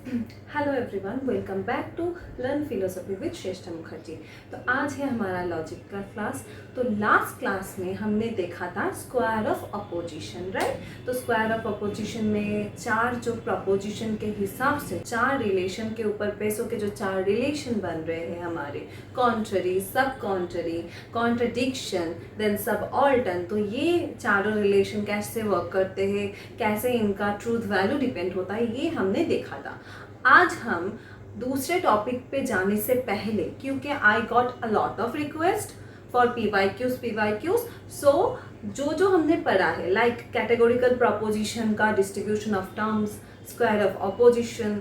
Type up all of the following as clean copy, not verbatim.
Hello everyone, welcome back to learn philosophy with Shreshtha Mukherjee. तो आज है हमारा लॉजिक का क्लास। तो लास्ट क्लास में हमने देखा था स्क्वायर ऑफ अपोजिशन, राइट। तो स्क्वायर ऑफ अपोजिशन में चार जो प्रपोजिशन के हिसाब से चार रिलेशन के ऊपर बेस होकर जो चार रिलेशन बन रहे हैं हमारे, contrary, sub contrary, contradiction, then सब ऑल्टर्न। तो ये चारों रिलेशन कैसे वर्क करते हैं, कैसे इनका ट्रूथ वैल्यू डिपेंड होता है, ये हमने देखा था। आज हम दूसरे टॉपिक पे जाने से पहले, क्योंकि I got a lot of request for PYQs, so जो हमने पढ़ा है लाइक कैटेगोरिकल प्रपोजिशन का distribution of terms, square of opposition,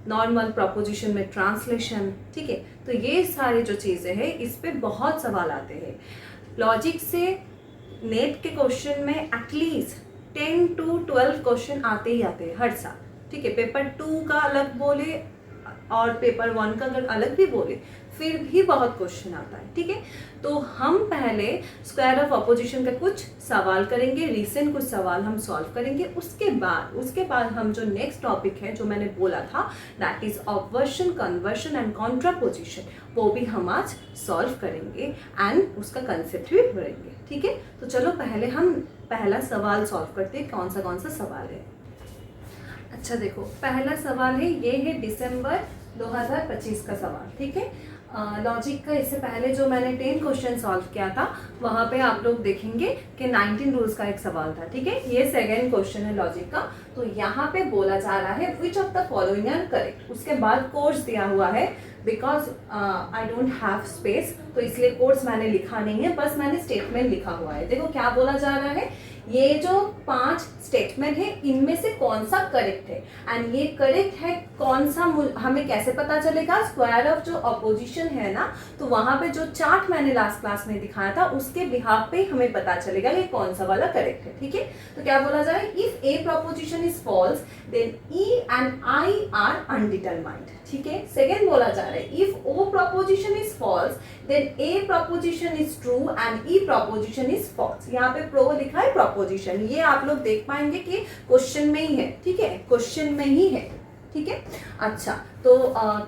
normal proposition में ट्रांसलेशन, ठीक है। तो ये सारे जो चीज़ें हैं इस पे बहुत सवाल आते हैं। लॉजिक से नेट के क्वेश्चन में एटलीस्ट 10 to 12 क्वेश्चन आते ही आते हैं हर साल, ठीक है। पेपर 2 का अलग बोले और पेपर 1 का अगर अलग भी बोले फिर भी बहुत क्वेश्चन आता है, ठीक है। तो हम पहले स्क्वायर ऑफ अपोजिशन का कुछ सवाल करेंगे, रिसेंट कुछ सवाल हम सॉल्व करेंगे। उसके बाद हम जो नेक्स्ट टॉपिक है जो मैंने बोला था that is ऑब्वर्शन, conversion and contraposition, वो भी हम आज सॉल्व करेंगे एंड उसका कंसेप्ट भी पढ़ेंगे, ठीक है। तो चलो पहले हम पहला सवाल सॉल्व करते हैं। कौन सा सवाल है? अच्छा देखो, पहला सवाल है, ये है दिसंबर 2025 का सवाल, ठीक है। लॉजिक का इससे पहले जो मैंने 10 क्वेश्चन सॉल्व किया था वहाँ पे आप लोग देखेंगे कि 19 रूल्स का एक सवाल था, ठीक है। ये सेकेंड क्वेश्चन है लॉजिक का। तो यहाँ पे बोला जा रहा है which of the following are correct. उसके बाद कोर्स दिया हुआ है, because I don't have space, तो इसलिए कोर्स मैंने लिखा नहीं है, बस मैंने स्टेटमेंट लिखा हुआ है। देखो क्या बोला जा रहा है, ये जो 5 स्टेटमेंट है इनमें से कौन सा करेक्ट है, एंड ये करेक्ट है कौन सा हमें कैसे पता चलेगा? स्क्वायर ऑफ जो अपोजिशन है ना, तो वहां पे जो चार्ट मैंने लास्ट क्लास में दिखाया था उसके बिहाफ पे हमें पता चलेगा कि कौन सा वाला करेक्ट है, ठीक है। तो क्या बोला जा रहा है, if A proposition is false then E and I are undetermined, ठीक है। सेकेंड बोला जा रहा है, if O proposition is false then A proposition is true and E proposition is false. यहाँ पे प्रो लिखा है प्रोपोजिशन, ये आप लोग देख पाएंगे कि क्वेश्चन में ही है, ठीक है, क्वेश्चन में ही है, ठीक है। अच्छा, तो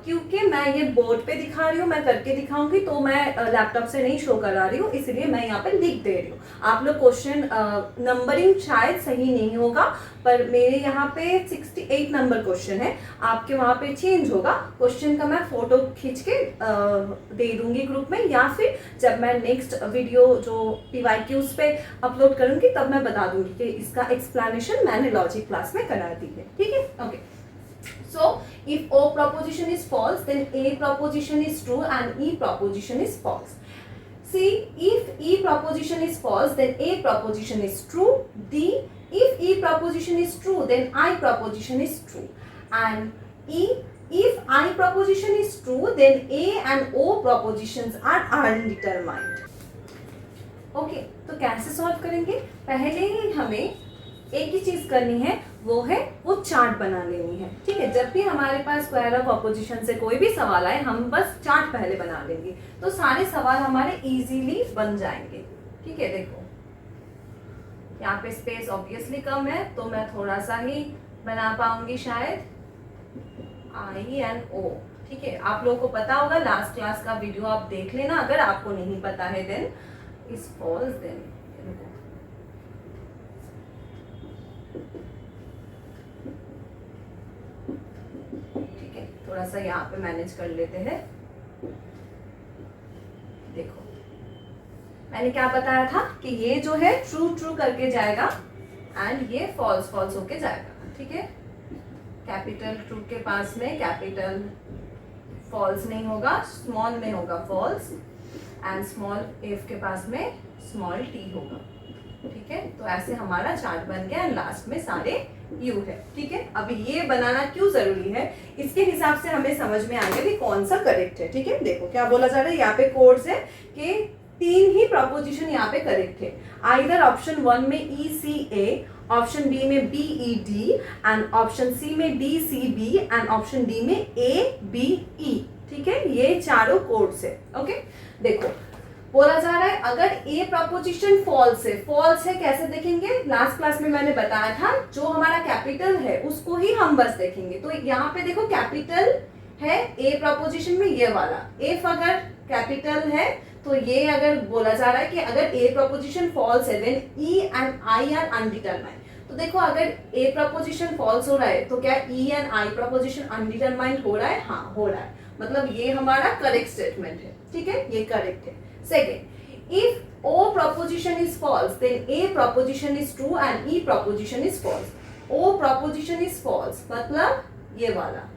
क्योंकि मैं ये बोर्ड पे दिखा रही हूँ, मैं करके दिखाऊंगी, तो मैं लैपटॉप से नहीं शो करा रही हूँ, इसलिए मैं यहाँ पे लिख दे रही हूँ। आप लोग क्वेश्चन नंबरिंग शायद सही नहीं होगा, पर मेरे यहाँ पे 68 नंबर क्वेश्चन है, आपके वहाँ पे चेंज होगा। क्वेश्चन का मैं फोटो खींच के दे दूंगी ग्रुप में, या फिर जब मैं नेक्स्ट वीडियो जो पीवाईक्यूज पे अपलोड करूंगी तब मैं बता दूंगी कि इसका एक्सप्लेनेशन मैंने लॉजिक क्लास में करा दी है, ठीक है। Okay, so if O proposition is false then A proposition is true and E proposition is false. See, if E proposition is false then A proposition is true. D, if E proposition is true then I proposition is true. And E, if I proposition is true then A and O propositions are undetermined. Okay, तो कैसे solve करेंगे? पहले ही हमें एक ही चीज करनी है, वो चार्ट बना लेनी है, ठीक है। जब भी हमारे पास स्क्वायर ऑफ अपोजिशन से कोई भी सवाल आए हम बस चार्ट पहले बना लेंगे, तो सारे सवाल हमारे इजीली बन जाएंगे, ठीक है। देखो यहाँ पे स्पेस ऑब्वियसली कम है तो मैं थोड़ा सा ही बना पाऊंगी शायद, आई एंड ओ, ठीक है। आप लोगों को पता होगा, लास्ट क्लास का वीडियो आप देख लेना, अगर आपको नहीं पता है देन इज फॉल्स, देन थोड़ा सा यहाँ पे मैनेज कर लेते हैं। देखो मैंने क्या बताया था कि ये जो है ट्रू करके जाएगा एंड ये फॉल्स होके जाएगा, ठीक है। कैपिटल ट्रू के पास में कैपिटल फॉल्स नहीं होगा, स्मॉल में होगा फॉल्स, एंड स्मॉल एफ के पास में स्मॉल टी होगा, ठीक है। तो ऐसे हमारा चार्ट बन गया एंड लास्ट में सारे यू है, ठीक है। अभी ये बनाना क्यों जरूरी है, इसके हिसाब से हमें समझ में आएगा कि कौन सा करेक्ट है, ठीक है। देखो क्या बोला जा रहा है, यहाँ पे कोड्स है कि 3 ही प्रपोजिशन यहाँ पे करेक्ट है। आइदर ऑप्शन 1 में E C A, option B में B E D, and option C में D C B, and option D में ए बी ई, ठीक है। ये चारों कोड्स है, ओके। देखो बोला जा रहा है अगर ए प्रपोजिशन फॉल्स है कैसे देखेंगे, लास्ट क्लास में मैंने बताया था जो हमारा कैपिटल है उसको ही हम बस देखेंगे। तो यहाँ पे देखो कैपिटल है ए प्रपोजिशन में ये वाला, इफ अगर कैपिटल है तो ये अगर बोला जा रहा है कि अगर ए प्रपोजिशन फॉल्स है then E and I are undetermined. तो देखो अगर ए प्रपोजिशन फॉल्स हो रहा है तो क्या ई एंड आई प्रपोजिशन अनडिटरमाइंड हो रहा है, हाँ हो रहा है, मतलब ये हमारा करेक्ट स्टेटमेंट है, ठीक है, ये करेक्ट है। Second, if O proposition is false then A proposition is true and E proposition is false. O proposition is false मतलब ये वाला,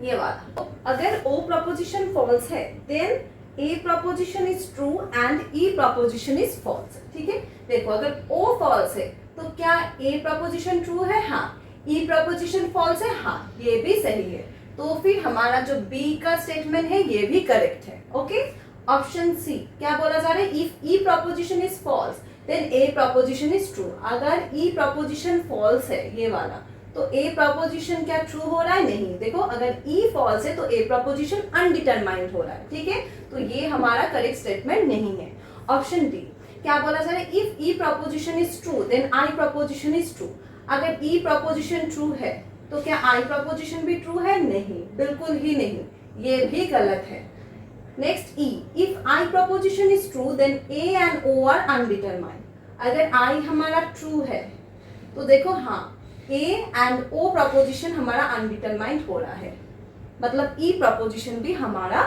ये वाला। अगर ओ प्रपोजिशन फॉल्स है then A proposition is true and E proposition is false, ठीक है। देखो अगर ओ फॉल्स है तो क्या ए प्रपोजिशन ट्रू है, हाँ, ई प्रपोजिशन फॉल्स है, हाँ, ये भी सही है। तो फिर हमारा जो बी का स्टेटमेंट है ये भी करेक्ट है, ओके। ऑप्शन सी क्या बोला जा रहा है, if E proposition is false then A proposition is true. अगर ई प्रपोजिशन फॉल्स है ये वाला तो ए प्रपोजिशन क्या ट्रू हो रहा है, नहीं। देखो अगर ई फॉल्स है तो ए प्रपोजिशन अनडिटरमाइंड हो रहा है, ठीक है, तो ये हमारा करेक्ट स्टेटमेंट नहीं है। ऑप्शन डी क्या बोला जा रहा है, if E proposition is true then I proposition is true. अगर ई प्रपोजिशन ट्रू है तो क्या आई प्रपोजिशन भी ट्रू है, नहीं, बिल्कुल ही नहीं, ये भी गलत है। Next E, if I proposition is true then A and O are undetermined. अगर आई हमारा ट्रू है तो देखो हाँ ए एंड ओ प्रपोजिशन हमारा अनडिटरमाइंड हो रहा है, मतलब ई प्रपोजिशन भी हमारा,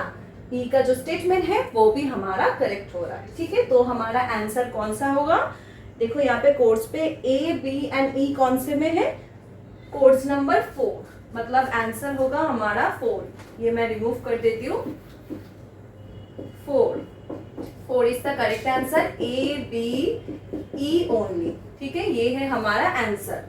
ई का जो स्टेटमेंट है वो भी हमारा करेक्ट हो रहा है, ठीक है। तो हमारा आंसर कौन सा होगा, देखो यहाँ पे कोड्स पे ए बी एंड ई कौन से में है, कोड्स नंबर 4, मतलब आंसर होगा हमारा 4। ये मैं रिमूव कर देती हूँ, 4 is the correct answer, A B E only, ठीक है, ये है हमारा आंसर।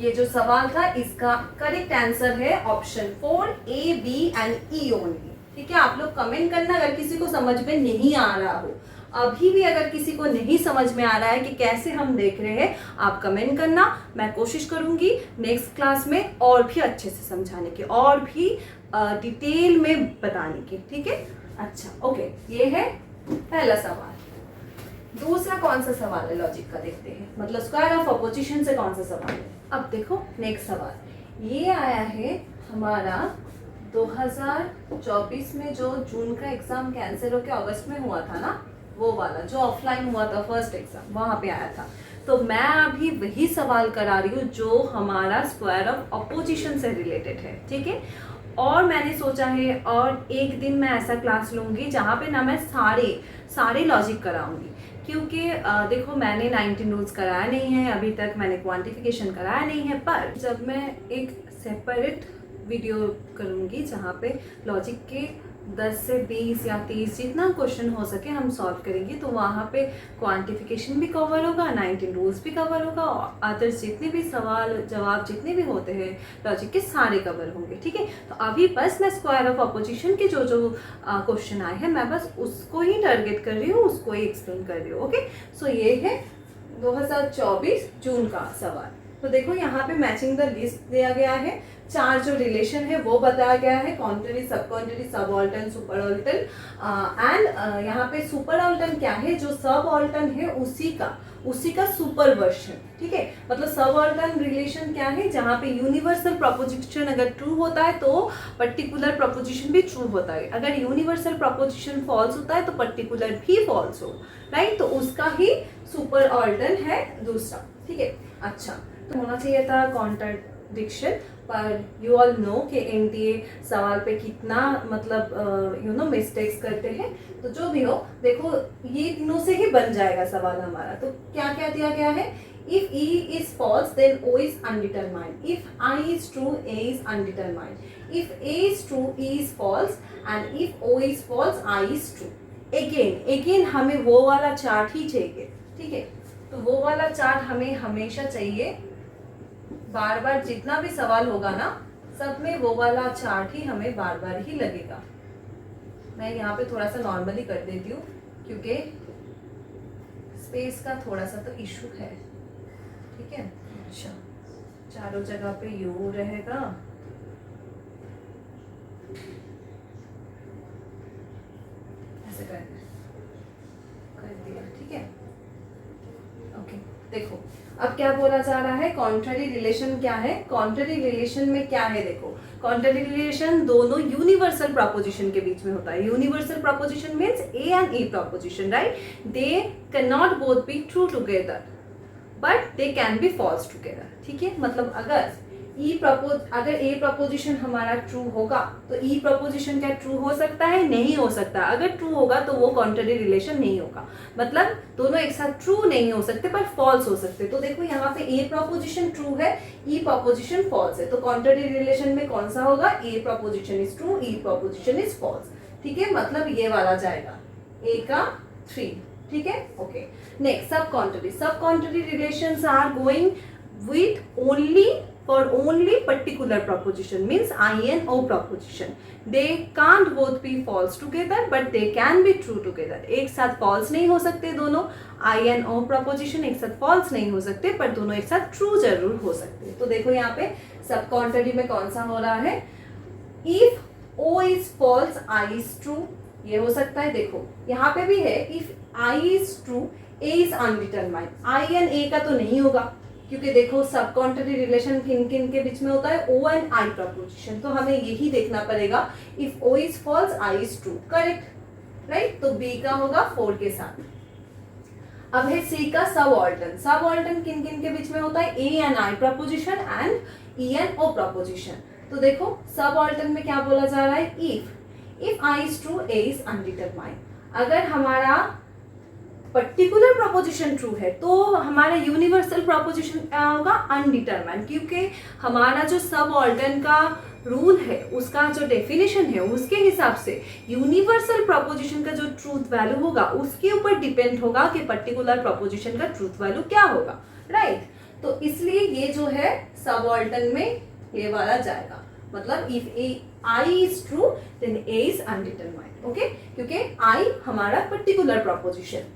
ये जो सवाल था इसका करेक्ट आंसर है option 4, A B and E only, ठीक है। आप लोग कमेंट करना अगर किसी को समझ में नहीं आ रहा हो, अभी भी अगर किसी को नहीं समझ में आ रहा है कि कैसे हम देख रहे हैं, आप कमेंट करना, मैं कोशिश करूंगी नेक्स्ट क्लास में और भी अच्छे से समझाने की, और भी डिटेल में बताने की, ठीक है। अच्छा ओके, ये है पहला सवाल। दूसरा कौन सा सवाल है लॉजिक का, देखते हैं, मतलब स्क्वायर ऑफ अपोजिशन से कौन सा सवाल है। अब देखो नेक्स्ट सवाल ये आया है हमारा 2024 में, जो जून का एग्जाम कैंसिल होकर अगस्त में हुआ था ना, वो वाला जो ऑफलाइन हुआ था फर्स्ट एग्जाम, वहाँ पे आया था। तो मैं अभी वही सवाल करा रही हूँ जो हमारा स्क्वायर ऑफ अपोजिशन से रिलेटेड है, ठीक है। और मैंने सोचा है और एक दिन मैं ऐसा क्लास लूँगी जहाँ पे ना मैं सारे लॉजिक कराऊंगी, क्योंकि देखो मैंने 19 रूल्स कराया नहीं है अभी तक, मैंने क्वांटिफिकेशन कराया नहीं है, पर जब मैं एक सेपरेट वीडियो करूँगी जहाँ पे लॉजिक के 10 से 20 या 30 जितना क्वेश्चन हो सके हम सॉल्व करेंगे, तो वहाँ पे क्वांटिफिकेशन भी कवर होगा, 19 रूल्स भी कवर होगा, और अदर्स जितने भी सवाल जवाब जितने भी होते हैं लॉजिक के सारे कवर होंगे, ठीक है। तो अभी बस मैं स्क्वायर ऑफ अपोजिशन के जो क्वेश्चन आए हैं मैं बस उसको ही टारगेट कर रही हूँ, उसको ही एक्सप्लेन कर रही हूँ, ओके। सो ये है 2024 जून का सवाल। तो देखो यहाँ पे मैचिंग द लिस्ट दिया गया है, 4 जो रिलेशन है वो बताया गया है, कॉन्ट्ररी, सब कॉन्ट्ररी, सब ऑल्टर्न, सुपर ऑल्टर्न, एंड यहाँ पे सुपर ऑल्टर्न क्या है, जो सब ऑल्टर्न है उसी का सुपर वर्जन, ठीक है। मतलब सब ऑल्टर्न रिलेशन क्या है, जहाँ पे यूनिवर्सल प्रोपोजिशन अगर ट्रू होता है तो पर्टिकुलर प्रोपोजिशन भी ट्रू होता है, अगर यूनिवर्सल प्रोपोजिशन फॉल्स होता है तो पर्टिकुलर भी फॉल्स हो, राइट। तो उसका ही सुपर ऑल्टर्न है दूसरा, ठीक है। अच्छा, तो होना चाहिए था कॉन्ट्राडिक्शन, पर यू ऑल नो कि एनटीए सवाल पे कितना मतलब यू नो मिस्टेक्स करते हैं। तो जो भी हो, देखो ये तीनों से ही बन जाएगा सवाल हमारा। तो क्या क्या दिया गया है, if E is false then O is undetermined, if I is true A is undetermined, if A is true E is false, and if O is false I is true. Again हमें वो वाला chart ही चाहिए, ठीक है। तो वो वाला chart हमें हमेशा चाहिए, बार बार जितना भी सवाल होगा ना सब में वो वाला चार्ट ही हमें बार बार ही लगेगा। मैं यहाँ पे थोड़ा सा नॉर्मली कर देती हूँ क्योंकि स्पेस का थोड़ा सा तो इशू है, ठीक है। अच्छा, चारों जगह पे यू रहेगा, ऐसे करना है, कर दिया, ठीक है। ओके, देखो अब क्या बोला जा रहा है, कॉन्ट्ररी रिलेशन क्या है। कॉन्ट्ररी रिलेशन में क्या है, देखो कॉन्ट्ररी रिलेशन दोनों यूनिवर्सल प्रोपोजिशन के बीच में होता है। Universal proposition means A and E proposition, right. They can not both be true together but they can be false together, ठीक है। मतलब अगर अगर ए प्रपोजिशन हमारा ट्रू होगा तो ई प्रपोजिशन क्या ट्रू हो सकता है, नहीं हो सकता। अगर ट्रू होगा तो वो कॉन्ट्ररी रिलेशन नहीं होगा, मतलब दोनों एक साथ ट्रू नहीं हो सकते पर फॉल्स हो सकते। तो देखो यहाँ पे ए प्रपोजिशन ट्रू है, ई प्रपोजिशन फॉल्स है, तो कॉन्ट्ररी रिलेशन में कौन सा होगा, A proposition is true, E proposition is false, ठीक है। मतलब ये वाला जाएगा ए का 3, ठीक है। Okay, next sub contrary. Sub contrary relations are going with only particular proposition, means I and O proposition. They can't both be false together but they can be true together. एक साथ false नहीं हो सकते दोनों, I and O proposition एक साथ false नहीं हो सकते पर दोनों एक साथ true जरूर हो सकते। तो देखो यहाँ पे सब कॉन्ट्ररी में कौन सा हो रहा है, if O is false I is true, ये हो सकता है। देखो यहाँ पे भी है if I is true A is undetermined, I and A का तो नहीं होगा क्योंकि देखो सब कॉन्ट्ररी रिलेशन किन किन के बीच में होता है, ओ एंड आई प्रपोजिशन। तो हमें यही देखना पड़ेगा, if O is false I is true, correct, right. तो बी का होगा 4 के साथ। अब है सी का सब ऑल्टर्न। सब ऑल्टर्न किन किन के बीच में होता है, A and I proposition and E and O proposition. तो देखो सब ऑल्टर्न में क्या बोला जा रहा है, if I is true A is undetermined. अगर हमारा पर्टिकुलर प्रोपोजिशन ट्रू है तो हमारा यूनिवर्सल प्रोपोजिशन क्या होगा, अनडिटरमाइंड, क्योंकि हमारा जो सब ऑल्टर्न का रूल है उसका जो डेफिनेशन है उसके हिसाब से यूनिवर्सल प्रोपोजिशन का जो ट्रूथ वैल्यू होगा उसके ऊपर डिपेंड होगा कि पर्टिकुलर प्रोपोजिशन का ट्रूथ वैल्यू क्या होगा, राइट। तो इसलिए ये जो है सब ऑल्टर्न में ये वाला जाएगा, मतलब if I is true then A is undetermined, okay, क्योंकि आई हमारा particular proposition.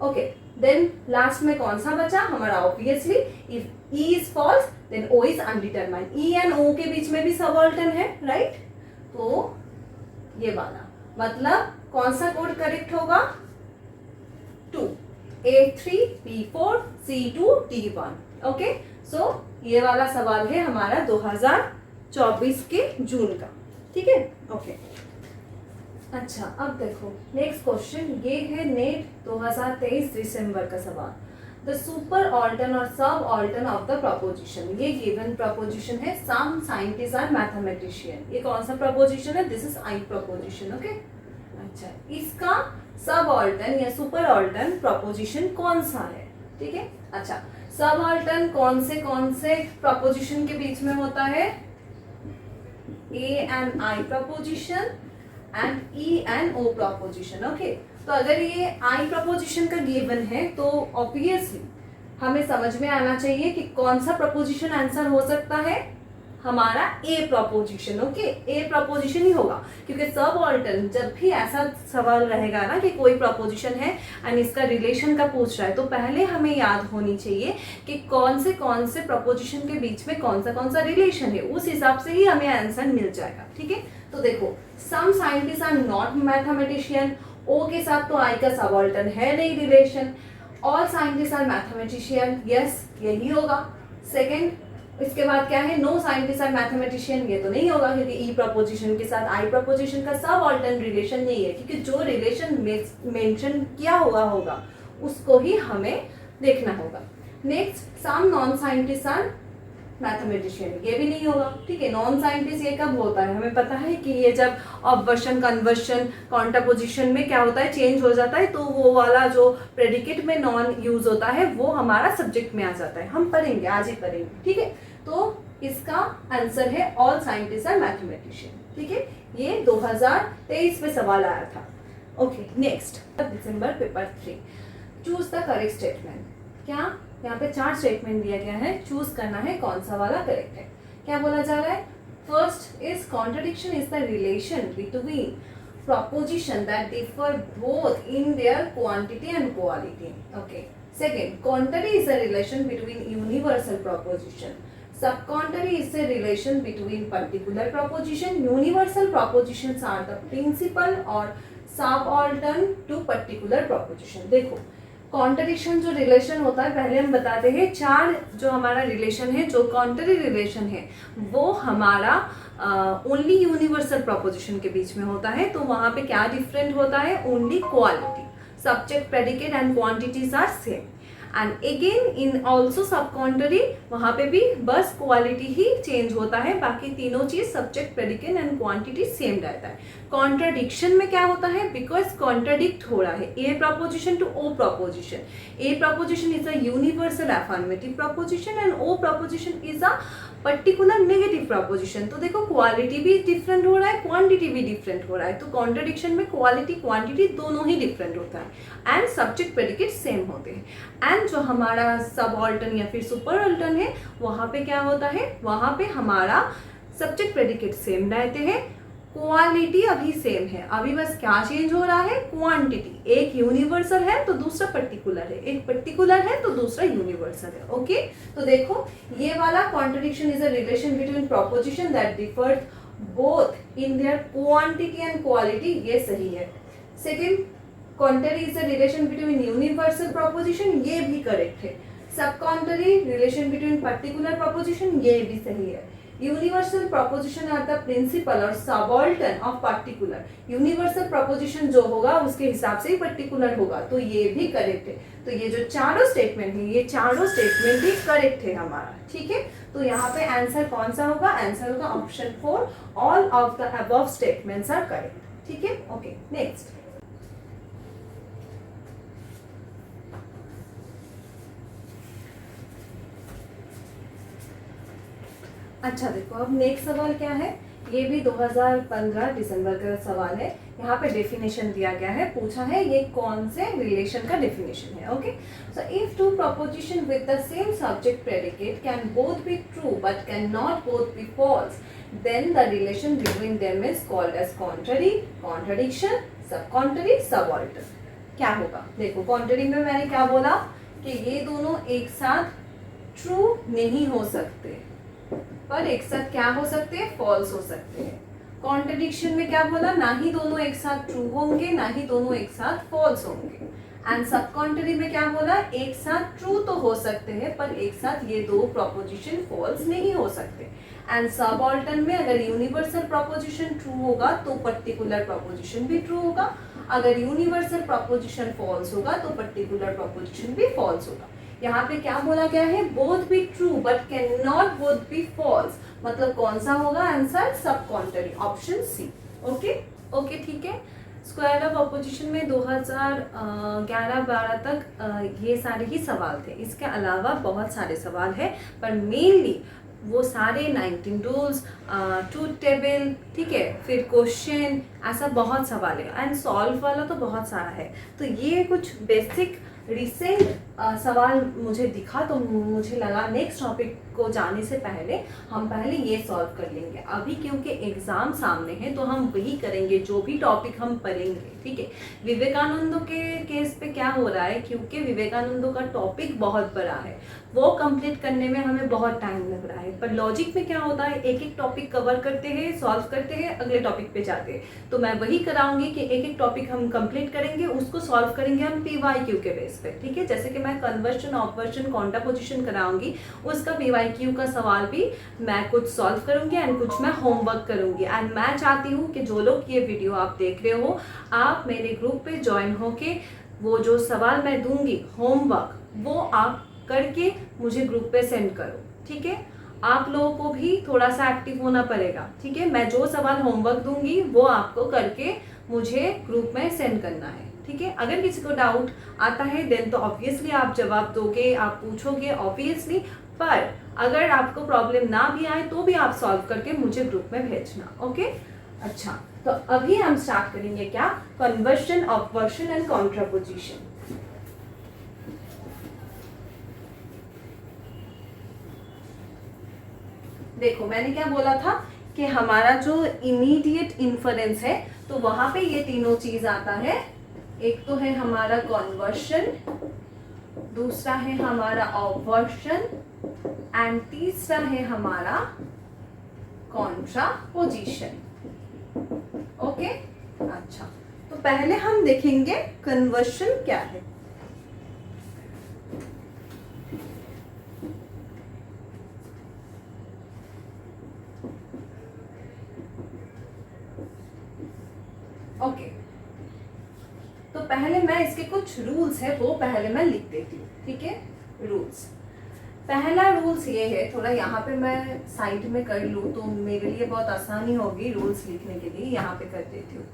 Okay, then last में कौन सा बचा हमारा, obviously if E is false then O is undetermined. E and O के बीच में भी सब ऑल्टर्न है, राइट। तो ये वाला मतलब कौन सा कोड करेक्ट होगा, 2 A3 B4 C2 D1, okay. सो ये वाला सवाल है हमारा 2024 के जून का, ठीक है, ओके। अच्छा, अब देखो नेक्स्ट क्वेश्चन, ये है नेट 2023 दिसंबर का सवाल। द सुपर ऑल्टर्न और सब ऑल्टर्न ऑफ द प्रपोजिशन। ये गिवन प्रपोजिशन है, सम साइंटिस्ट आर मैथमेटिशियन। ये कौन सा प्रपोजिशन है, this is I preposition, okay. अच्छा, इसका सब ऑल्टर्न या सुपर ऑल्टर्न प्रपोजिशन कौन सा है, ठीक है। अच्छा, सब ऑल्टर्न कौन से प्रपोजिशन के बीच में होता है, A and I proposition and E and O proposition, okay. तो अगर ये आई प्रपोजिशन का गिवन है तो ऑब्वियसली हमें समझ में आना चाहिए कि कौन सा प्रपोजिशन आंसर हो सकता है, हमारा A proposition, okay. A preposition ही होगा क्योंकि सब ऑल्टर्न जब भी ऐसा सवाल रहेगा ना कि कोई प्रपोजिशन है एंड इसका रिलेशन का पूछ रहा है तो पहले हमें याद होनी चाहिए कि कौन से प्रपोजिशन के बीच में कौन सा रिलेशन है, उस हिसाब से ही हमें आंसर मिल जाएगा, ठीक है। तो देखो some scientist are not mathematician, O के साथ तो आई का सब ऑल्टर्न है नहीं relation. All scientist are mathematician, yes यही होगा। सेकेंड, इसके बाद क्या है, नो साइंटिस्ट आर मैथमेटिशियन, ये तो नहीं होगा क्योंकि ई प्रपोजिशन के साथ आई प्रपोजिशन का सब ऑल्टर्न रिलेशन नहीं है, क्योंकि जो रिलेशन मेंशन किया हुआ होगा उसको ही हमें देखना होगा। Next, some non scientist are mathematician, ये भी नहीं होगा, ठीक है। नॉन साइंटिस्ट ये कब होता है, हमें पता है कि ये जब ऑब्वर्शन कन्वर्शन कॉन्ट्रापोजिशन में क्या होता है, चेंज हो जाता है, तो वो वाला जो प्रेडिकेट में नॉन यूज होता है वो हमारा सब्जेक्ट में आ जाता है, हम पढ़ेंगे, आज ही पढ़ेंगे, ठीक है। तो इसका आंसर है ऑल साइंटिस्ट आर मैथमेटिशियन, ठीक है। ये 2023 में सवाल आया था, okay. Next, December paper 3, choose the correct statement. क्या यहाँ पे 4 स्टेटमेंट दिया गया है, चूज करना है कौन सा वाला करेक्ट है। क्या बोला जा रहा है, first is contradiction is the relation between proposition that differ both in their quantity and quality, okay. Second, contrary is a relation between universal proposition. Sub contrary is a relation between particular proposition. Universal propositions are the principal or subaltern to particular proposition. देखो contradiction जो relation होता है, पहले हम बताते हैं चार जो हमारा रिलेशन है, जो कॉन्ट्ररी रिलेशन है वो हमारा ओनली यूनिवर्सल प्रोपोजिशन के बीच में होता है. तो वहाँ पे क्या डिफरेंट होता है? Only quality, subject predicate and quantities are same. And again in also sub contrary, वहाँ पे भी बस क्वालिटी ही चेंज होता है, बाकी तीनों चीज subject predicate and quantity same रहता है. कॉन्ट्राडिक्शन में क्या होता है? बिकॉज कॉन्ट्राडिक्ट हो रहा है A proposition to O proposition. A proposition is a universal affirmative proposition and O proposition is a particular negative proposition. तो देखो क्वालिटी भी डिफरेंट हो रहा है, क्वांटिटी भी डिफरेंट हो रहा है. तो कॉन्ट्रडिक्शन में क्वालिटी क्वांटिटी दोनों ही डिफरेंट होता है एंड सब्जेक्ट प्रेडिकेट सेम होते हैं. एंड जो हमारा सबऑल्टर्न या फिर सुपरऑल्टर्न है, वहाँ पे क्या होता है? वहाँ पे हमारा सब्जेक्ट प्रेडिकेट सेम रहते हैं, क्वालिटी अभी सेम है. अभी बस क्या चेंज हो रहा है? क्वांटिटी. एक यूनिवर्सल है तो दूसरा पर्टिकुलर है, एक पर्टिकुलर है तो दूसरा यूनिवर्सल है. ओके, तो देखो ये वाला contradiction is a relation between proposition that differ both in their quantity and quality. ये सही है. Second, contrary is a relation between universal proposition. ये भी करेक्ट है. Subcontrary relation between particular proposition. ये भी सही है. Universal proposition are the principal और subaltern of particular. Universal proposition जो होगा उसके हिसाब से ही पर्टिकुलर होगा. तो ये भी करेक्ट है. तो ये जो चारों स्टेटमेंट है, ये चारों स्टेटमेंट भी करेक्ट है हमारा. ठीक है, तो यहाँ पे आंसर कौन सा होगा? आंसर होगा option 4. All of the above statements are correct. ठीक है, ओके. नेक्स्ट, अच्छा देखो अब नेक्स्ट सवाल क्या है? ये भी 2015 दिसंबर का सवाल है. यहाँ पे डेफिनेशन दिया गया है, पूछा है ये कौन से रिलेशन का डेफिनेशन है. Okay, so if two proposition with the same subject predicate can both be true but can not both be false, then the relation between them is called as contrary, contradiction, sub contrary, subaltern. क्या होगा? देखो contrary में मैंने क्या बोला कि ये दोनों एक साथ ट्रू नहीं हो सकते, पर एक साथ क्या हो सकते हैं? फॉल्स हो सकते हैं. कॉन्ट्रडिक्शन में क्या बोला? ना ही दोनों एक साथ ट्रू होंगे, ना ही दोनों एक साथ फॉल्स होंगे. एंड सब कॉन्ट्ररी में क्या बोला? एक साथ ट्रू तो हो सकते हैं, पर एक साथ ये दो प्रोपोजिशन फॉल्स नहीं हो सकते. एंड सबऑल्टर्न में अगर यूनिवर्सल प्रोपोजिशन ट्रू होगा तो पर्टिकुलर प्रोपोजिशन भी ट्रू होगा, अगर यूनिवर्सल प्रोपोजिशन फॉल्स होगा तो पर्टिकुलर प्रोपोजिशन भी फॉल्स होगा. यहाँ पे क्या बोला गया है? Both be true but can not both be false. मतलब कौन सा होगा answer? Sub contrary, option C. Okay okay, ठीक है. स्क्वायर ऑफ अपोजिशन में 2011-12 तक ये सारे ही सवाल थे. इसके अलावा बहुत सारे सवाल हैं, पर मेनली वो सारे 19 रूल्स, ट्रूथ टेबल, ठीक है, फिर क्वेश्चन, ऐसा बहुत सवाल है. एंड सॉल्व वाला तो बहुत सारा है. तो ये कुछ बेसिक रिसेंट सवाल मुझे दिखा, तो मुझे लगा नेक्स्ट टॉपिक को जाने से पहले हम पहले ये सॉल्व कर लेंगे. अभी क्योंकि एग्ज़ाम सामने है तो हम वही करेंगे जो भी टॉपिक हम पढ़ेंगे. ठीक है, विवेकानंदों के केस पे क्या हो रहा है? क्योंकि विवेकानंदों का टॉपिक बहुत बड़ा है, वो कंप्लीट करने में हमें बहुत टाइम लग रहा है. पर लॉजिक में क्या होता है? एक एक टॉपिक कवर करते हैं, सॉल्व करते हैं, अगले टॉपिक पे जाते हैं. तो मैं वही कराऊंगी कि एक एक टॉपिक हम कंप्लीट करेंगे, उसको सॉल्व करेंगे हम PYQ के बेस पे. ठीक है, जैसे कि मैं कन्वर्शन, ऑपरेशन, कॉन्ट्रापोजिशन कराऊंगी, उसका PYQ का सवाल भी मैं कुछ सॉल्व करूंगी एंड कुछ मैं होमवर्क करूंगी. एंड मैं चाहती हूँ कि जो लोग ये वीडियो आप देख रहे हो, आप मेरे ग्रुप पे ज्वाइन होके वो जो सवाल मैं दूंगी होमवर्क, वो आप करके मुझे ग्रुप पे सेंड करो. ठीक है, आप लोगों को भी थोड़ा सा एक्टिव होना पड़ेगा. ठीक है, मैं जो सवाल होमवर्क दूंगी वो आपको करके मुझे ग्रुप में सेंड करना है. ठीक है, अगर किसी को डाउट आता है देन तो ऑब्वियसली आप जवाब दोगे, आप पूछोगे ऑब्वियसली. पर अगर आपको प्रॉब्लम ना भी आए तो भी आप सॉल्व करके मुझे ग्रुप में भेजना. ओके, अच्छा, तो अभी हम स्टार्ट करेंगे क्या? Conversion, operation and contraposition. देखो मैंने क्या बोला था कि हमारा जो इमीडिएट इन्फरेंस है तो वहां पे ये तीनों चीज आता है. एक तो है हमारा कन्वर्शन, दूसरा है हमारा ऑब्वर्शन एंड तीसरा है हमारा कॉन्ट्रापोजिशन। ओके, अच्छा, तो पहले हम देखेंगे कन्वर्शन क्या है। ओके, तो पहले मैं इसके कुछ रूल्स है वो पहले मैं लिख देती हूँ, ठीक है। रूल्स, पहला रूल्स ये है, थोड़ा यहाँ पे मैं साइड में कर लूँ तो मेरे लिए बहुत आसानी होगी रूल्स लिखने के लिए, यहाँ पे कर देती हूँ।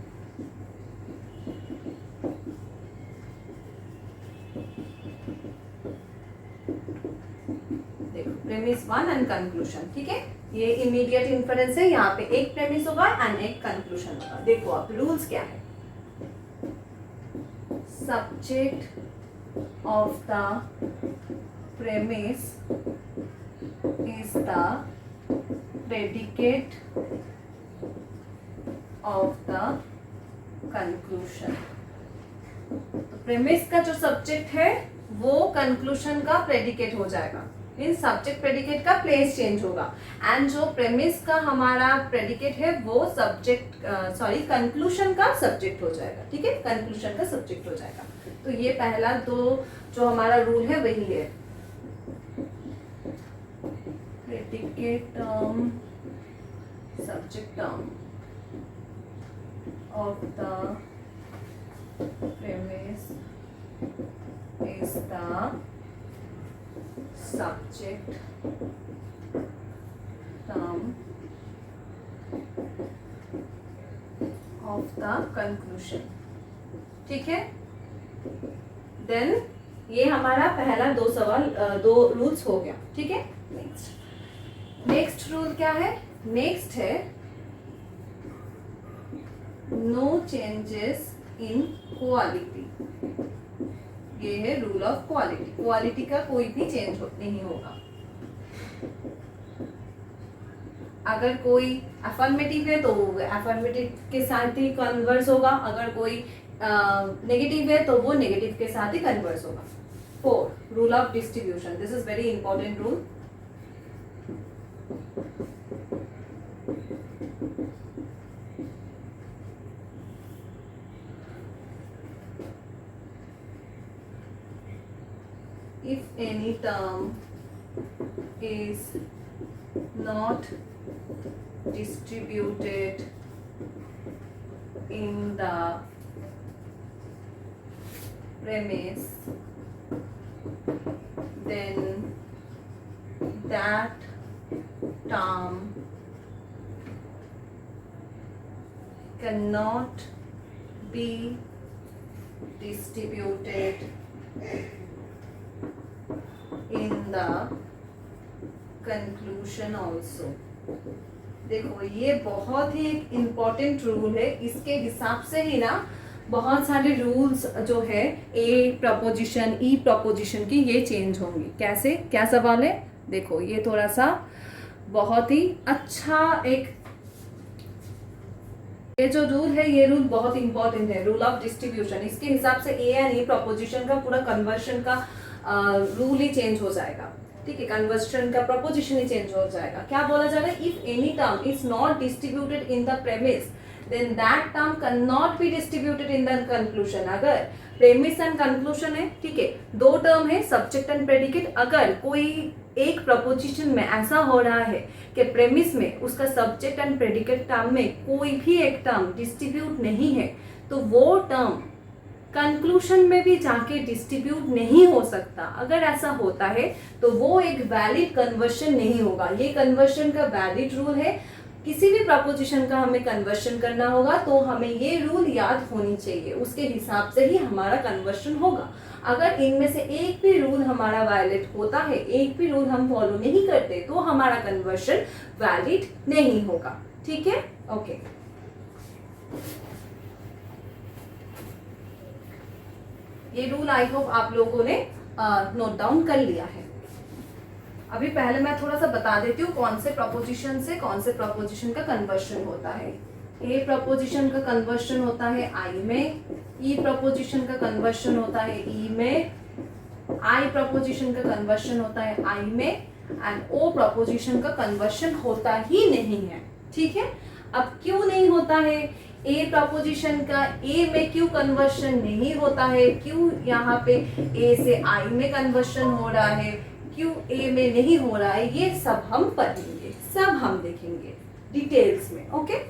देखो, प्रेमिस 1 एंड कंक्लूजन, ठीक है। ये इमीडिएट इन्फरेंस है, यहाँ पे एक प्रेमिस होगा एंड एक कंक्लूजन होगा। देखो आप रूल्स क्या है। Subject of the premise is the predicate of the conclusion। तो premise का जो सब्जेक्ट है वो conclusion का predicate हो जाएगा, मीन्स सब्जेक्ट प्रेडिकेट का प्लेस चेंज होगा, एंड जो प्रेमिस का हमारा प्रेडिकेट है वो सब्जेक्ट कंक्लूजन का सब्जेक्ट हो जाएगा, ठीक है, कंक्लूजन का सब्जेक्ट हो जाएगा। तो ये पहला दो जो हमारा रूल है वही है। predicate term, subject term of the premise is the subject term of the conclusion, ठीक है। देन ये हमारा पहला दो रूल्स हो गया, ठीक है। नेक्स्ट रूल क्या है? नेक्स्ट है नो चेंजेस इन क्वालिटी। ये है रूल ऑफ क्वालिटी, क्वालिटी का कोई भी चेंज नहीं होगा। अगर कोई अफर्मेटिव है तो अफर्मेटिव के साथ ही कन्वर्स होगा, अगर कोई नेगेटिव है तो वो नेगेटिव के साथ ही कन्वर्स होगा। 4 rule of distribution, this is very important rule. If any term is not distributed in the premise, then that term cannot be distributed in the conclusion also। देखो ये बहुत ही एक इम्पॉर्टेंट रूल है, इसके हिसाब से ही ना बहुत सारे रूल्स जो है ए प्रपोजिशन ई प्रपोजिशन की ये चेंज होंगी। कैसे, क्या सवाल है? देखो ये थोड़ा सा बहुत ही अच्छा एक ये जो रूल है, ये रूल बहुत इंपॉर्टेंट है, रूल ऑफ डिस्ट्रीब्यूशन। इसके हिसाब से ए एंड ई प्रपोजिशन का पूरा कन्वर्शन का रूल ही चेंज हो जाएगा, ठीक है, कन्वर्शन का प्रपोजिशन ही चेंज हो जाएगा। क्या बोला जा रहा है? If any term is not distributed in the premise then that term can not be distributed in the conclusion. अगर प्रेमिस एंड कंक्लूजन है, ठीक है, दो टर्म है सब्जेक्ट एंड प्रेडिकेट, अगर कोई एक प्रपोजिशन में ऐसा हो रहा है कि प्रेमिस में उसका सब्जेक्ट एंड प्रेडिकेट टर्म में कोई भी एक टर्म डिस्ट्रीब्यूट नहीं है तो वो टर्म कंक्लूजन में भी जाके डिस्ट्रीब्यूट नहीं हो सकता। अगर ऐसा होता है तो वो एक वैलिड कन्वर्शन नहीं होगा। ये कन्वर्शन का वैलिड रूल है। किसी भी प्रपोजिशन का हमें कन्वर्शन करना होगा तो हमें ये रूल याद होनी चाहिए, उसके हिसाब से ही हमारा कन्वर्शन होगा। अगर इनमें से एक भी रूल हमारा वैलिड होता है, एक भी रूल हम फॉलो नहीं करते तो हमारा कन्वर्शन वैलिड नहीं होगा, ठीक है। ओके, ये रूल आई होप आप लोगों ने नोट डाउन कर लिया है। अभी पहले मैं थोड़ा सा बता देती हूँ कौन से प्रपोजिशन से कौन से प्रपोजिशन का कन्वर्शन होता है। ए प्रपोजिशन का कन्वर्शन होता है आई में, ई प्रपोजिशन का कन्वर्शन होता है ई में, आई प्रपोजिशन का कन्वर्शन होता है आई में, एंड ओ प्रपोजिशन का कन्वर्शन होता ही नहीं है, ठीक है। अब क्यों नहीं होता है, ए प्रपोजिशन का ए में क्यों कन्वर्शन नहीं होता है, क्यों यहाँ पे ए से आई में कन्वर्शन हो रहा है, क्यों ए में नहीं हो रहा है, ये सब हम पढ़ेंगे, सब हम देखेंगे डिटेल्स में। Okay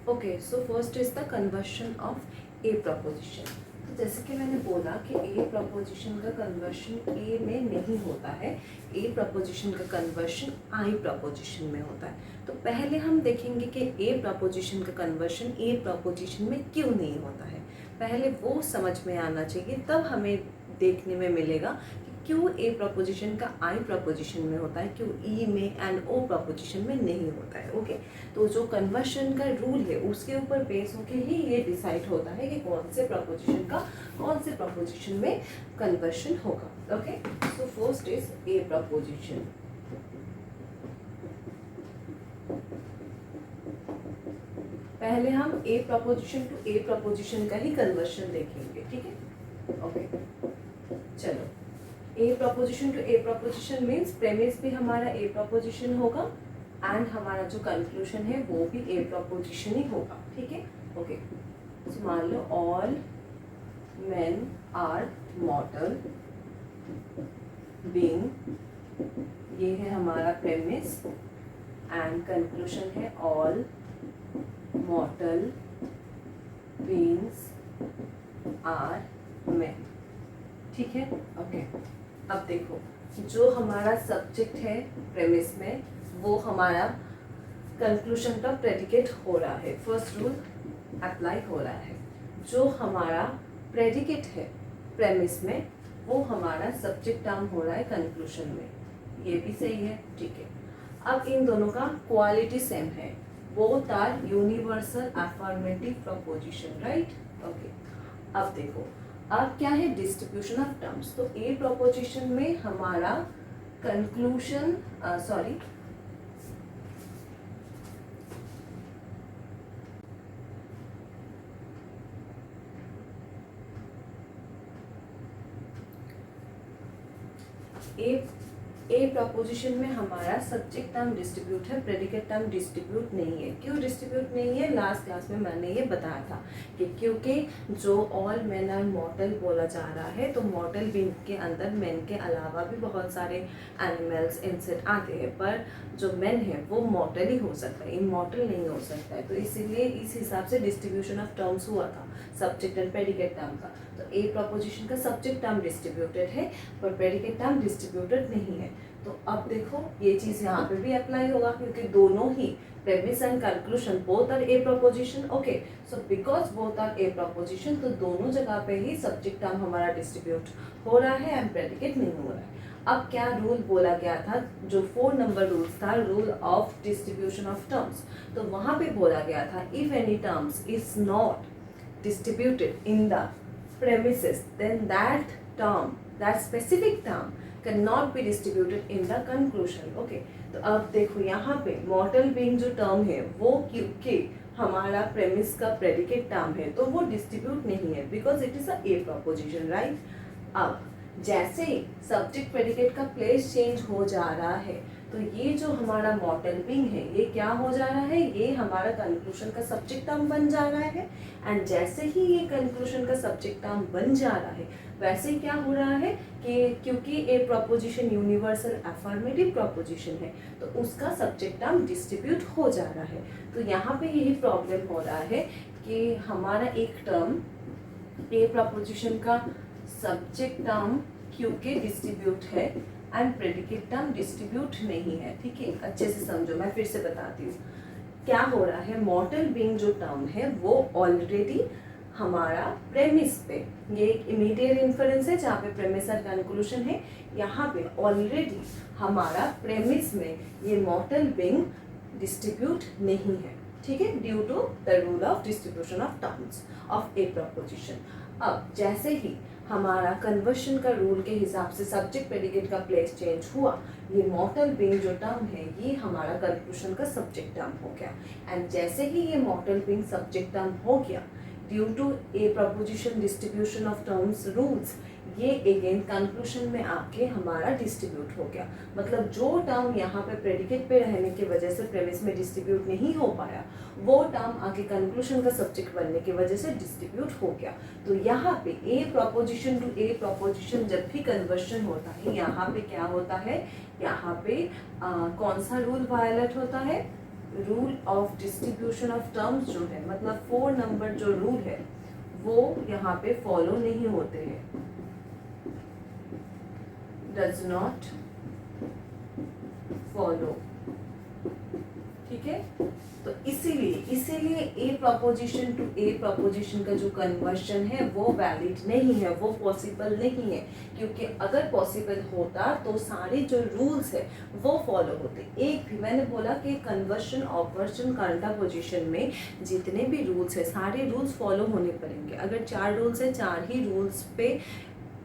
okay, so first is the conversion of a proposition. तो जैसे कि मैंने बोला कि ए प्रपोजिशन का कन्वर्शन ए में नहीं होता है, ए प्रपोजिशन का कन्वर्शन आई प्रपोजिशन में होता है। तो पहले हम देखेंगे कि ए प्रपोजिशन का कन्वर्शन ए प्रपोजिशन में क्यों नहीं होता है, पहले वो समझ में आना चाहिए, तब हमें देखने में मिलेगा कि क्यों ए प्रपोजिशन का आई प्रपोजिशन में होता है, क्यों ई में एंड ओ प्रपोजिशन में नहीं होता है। ओके, तो जो कन्वर्शन का रूल है उसके ऊपर बेस होके ही ये डिसाइड होता है कि कौन से प्रपोजिशन का कौन से प्रपोजिशन में कन्वर्शन होगा। Okay, so first is A proposition. पहले हम A proposition to A proposition का ही कन्वर्शन देखेंगे, ठीक है। ओके चलो, A proposition to A proposition means premise भी हमारा ए प्रपोजिशन होगा एंड हमारा जो कंक्लूजन है वो भी ए प्रपोजिशन ही होगा, ठीक है। ओके, तो मान लो all men are mortal being, ये है हमारा प्रेमिस, एंड कंक्लूजन है all mortal beings are men, ठीक है। ओके, अब देखो जो हमारा सब्जेक्ट है प्रेमिस में वो हमारा कंक्लूजन का प्रेडिकेट हो रहा है, फर्स्ट रूल अप्लाई हो रहा है। जो हमारा प्रेडिकेट है प्रेमिस में वो हमारा सब्जेक्ट टर्म हो रहा है कंक्लूजन में, ये भी सही है, ठीक है। अब इन दोनों का क्वालिटी सेम है, both are universal affirmative proposition, right. Okay, अब देखो अब क्या है डिस्ट्रीब्यूशन ऑफ टर्म्स। तो ए प्रपोजिशन में हमारा कंक्लूजन सॉरी ए प्रपोजिशन में हमारा सब्जेक्ट टर्म डिस्ट्रीब्यूट है, प्रेडिकेट टर्म डिस्ट्रीब्यूट नहीं है। क्यों डिस्ट्रीब्यूट नहीं है, लास्ट क्लास में मैंने ये बताया था कि क्योंकि जो ऑल मेन आर मॉर्टल बोला जा रहा है तो मॉर्टल बीइंग के अंदर मेन के अलावा भी बहुत सारे एनिमल्स इंसेक्ट आते हैं, पर जो मेन है वो मॉर्टल ही हो सकता है, इमॉर्टल नहीं हो सकता है। तो इसीलिए इस हिसाब से डिस्ट्रीब्यूशन ऑफ टर्म्स हुआ था सब्जेक्ट एंड प्रेडिकेट टर्म का। तो ए प्रपोजिशन का सब्जेक्ट टर्म डिस्ट्रीब्यूटेड है पर प्रेडिकेट टर्म डिस्ट्रीब्यूटेड नहीं है। तो अब देखो ये चीज यहाँ पे भी अप्लाई होगा क्योंकि दोनों ही premise and conclusion both are A proposition. Okay, so because both are A proposition तो दोनों जगह पे ही सब्जेक्ट टर्म हमारा डिस्ट्रीब्यूट हो रहा है एंड प्रेडिकेट नहीं हो रहा है। अब क्या रूल बोला गया था, जो 4 नंबर रूल था, rule of distribution of terms, तो वहां पे बोला गया था if any terms is not distributed in the premises, then that term, that specific term cannot be distributed in the conclusion. Okay, तो अब देखो यहाँ पे mortal being जो term है वो क्योंकि हमारा premise का predicate term है तो वो distribute नहीं है because it is a A proposition, right? अब जैसे ही subject predicate का place change हो जा रहा है तो ये जो हमारा मॉर्टल बीइंग है ये क्या हो जा रहा है, ये हमारा कंक्लूजन का सब्जेक्ट टर्म बन जा रहा है। एंड जैसे ही ये कंक्लूजन का सब्जेक्ट टर्म बन जा रहा है वैसे ही क्या हो रहा है कि क्योंकि ए प्रपोजिशन यूनिवर्सल अफर्मेटिव प्रपोजिशन है तो उसका सब्जेक्ट टर्म डिस्ट्रीब्यूट हो जा रहा है। तो यहाँ पे यही प्रॉब्लम हो रहा है कि हमारा एक टर्म ए प्रपोजिशन का सब्जेक्ट टर्म क्योंकि डिस्ट्रीब्यूट है एंड प्रेडिकेट टर्म डिस्ट्रीब्यूट नहीं है, ठीक है। अच्छे से समझो, मैं फिर से बताती हूँ क्या हो रहा है। मॉर्टल बीइंग जो टर्म है वो ऑलरेडी हमारा प्रेमिस पे, ये एक इमीडिएट इन्फरेंस है जहाँ पे प्रेमिस और कंक्लूजन है, यहाँ पे ऑलरेडी हमारा प्रेमिस में ये मॉर्टल बीइंग डिस्ट्रीब्यूट नहीं है, ठीक है, due to the rule of distribution of terms of a proposition. अब जैसे ही हमारा कन्वर्शन का रूल के हिसाब से सब्जेक्ट प्रेडिकेट का प्लेस चेंज हुआ, ये मॉर्टल बीइंग जो टर्म है ये हमारा कंक्लूजन का सब्जेक्ट टर्म हो गया। एंड जैसे ही ये मॉर्टल बीइंग सब्जेक्ट टर्म हो गया due to A proposition distribution of terms rules, ये अगेन कंक्लूजन में आके हमारा डिस्ट्रीब्यूट हो गया। मतलब जो टर्म यहाँ पे प्रेडिकेट पे रहने की वजह से प्रेमिस में डिस्ट्रीब्यूट नहीं हो पाया, वो टर्म आगे कंक्लूजन का सब्जेक्ट बनने की वजह से डिस्ट्रीब्यूट हो गया। तो यहाँ पे ए प्रोपोजिशन टू ए प्रोपोजिशन जब भी कन्वर्शन होता है, यहाँ पे क्या होता है, यहाँ पे कौन सा रूल वायलेट होता है, rule of distribution of terms जो है, मतलब 4 नंबर जो रूल है वो यहाँ पे फॉलो नहीं होते हैं, डज नॉट फॉलो। ठीक है, तो इसीलिए ए प्रोपोजिशन टू ए प्रोपोजिशन का जो कन्वर्शन है वो वैलिड नहीं है, वो पॉसिबल नहीं है। क्योंकि अगर पॉसिबल होता तो सारे जो रूल्स है वो फॉलो होते। एक भी मैंने बोला कि कन्वर्शन, ऑपवर्शन, कंट्रापोजिशन में जितने भी रूल्स है सारे रूल्स फॉलो होने पड़ेंगे। अगर 4 रूल्स है, 4 ही रूल्स पे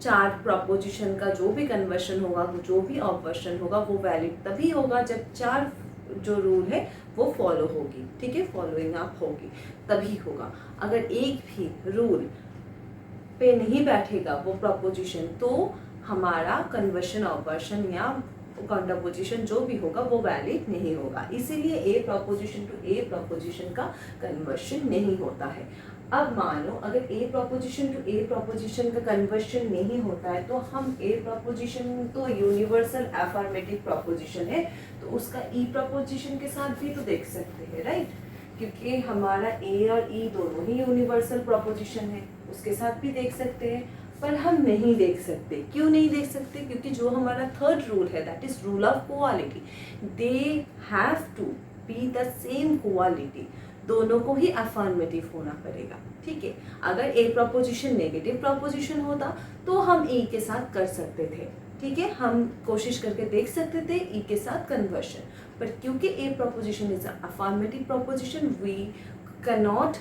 4 प्रोपोजिशन का जो भी कन्वर्शन होगा, जो भी ऑपवर्शन होगा वो वैलिड तभी होगा जब 4 जो रूल है वो फॉलो होगी। ठीक है, फॉलोइंग अप होगी तभी होगा। अगर एक भी रूल पे नहीं बैठेगा वो प्रोपोजिशन, तो हमारा कन्वर्शन, ऑपवर्शन या कंट्रापोजिशन जो भी होगा वो वैलिड नहीं होगा। इसीलिए ए प्रोपोजिशन टू ए प्रोपोजिशन का कन्वर्शन नहीं होता है। अब मान लो अगर ए प्रोपोजिशन टू ए प्रोपोजिशन का कन्वर्शन नहीं होता है, तो हम ए प्रोपोजिशन तो यूनिवर्सल अफर्मेटिव प्रोपोजिशन है, तो उसका ई प्रोपोजिशन के साथ भी तो देख सकते हैं, राइट? क्योंकि हमारा ए और ई दोनों ही यूनिवर्सल प्रोपोजिशन है, उसके साथ भी देख सकते हैं। पर हम नहीं देख सकते। क्यों नहीं देख सकते? क्योंकि जो हमारा थर्ड रूल है, that is rule of quality, they have to be the same quality, दोनों को ही अफर्मेटिव होना पड़ेगा। ठीक है, अगर ए प्रोपोजिशन नेगेटिव प्रोपोजिशन होता तो हम ई के साथ कर सकते थे। ठीक है, हम कोशिश करके देख सकते थे ई के साथ कन्वर्शन, पर क्योंकि A proposition is affirmative proposition, we can not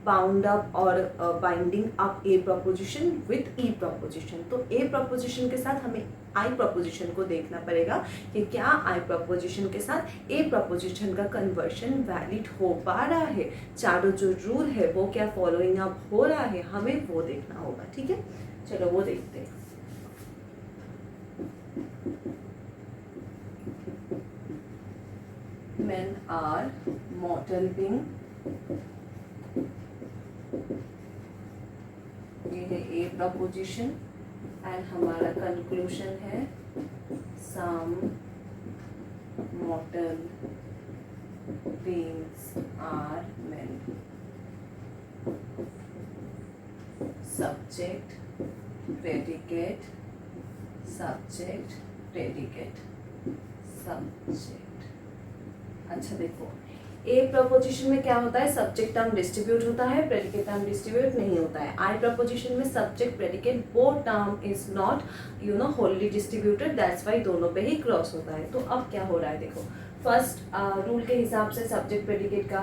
bound up और binding up A proposition with E proposition. तो ए प्रोपोजिशन के साथ हमें आई प्रोपोजिशन को देखना पड़ेगा कि क्या आई प्रोपोजिशन के साथ ए प्रोपोजिशन का कन्वर्शन वैलिड हो पा रहा है, चारों जो रूल है वो क्या फॉलोइंग अप हो रहा है, हमें वो देखना होगा। ठीक है, चलो वो देखते हैं। Men are modelling, ये है ए प्रोपोजिशन एंड हमारा कंक्लूजन है some mortal beings are men. Subject predicate, subject predicate, subject. अच्छा देखो, ए प्रोपोजिशन में क्या होता है, सब्जेक्ट टर्म डिस्ट्रीब्यूट होता है, प्रेडिकेट टर्म डिस्ट्रीब्यूट नहीं होता है। आई प्रोपोजिशन में subject predicate both term is not Holi distributed, that's why दोनों पे ही क्रॉस होता है। तो अब क्या हो रहा है देखो, फर्स्ट रूल के हिसाब से सब्जेक्ट प्रेडिकेट का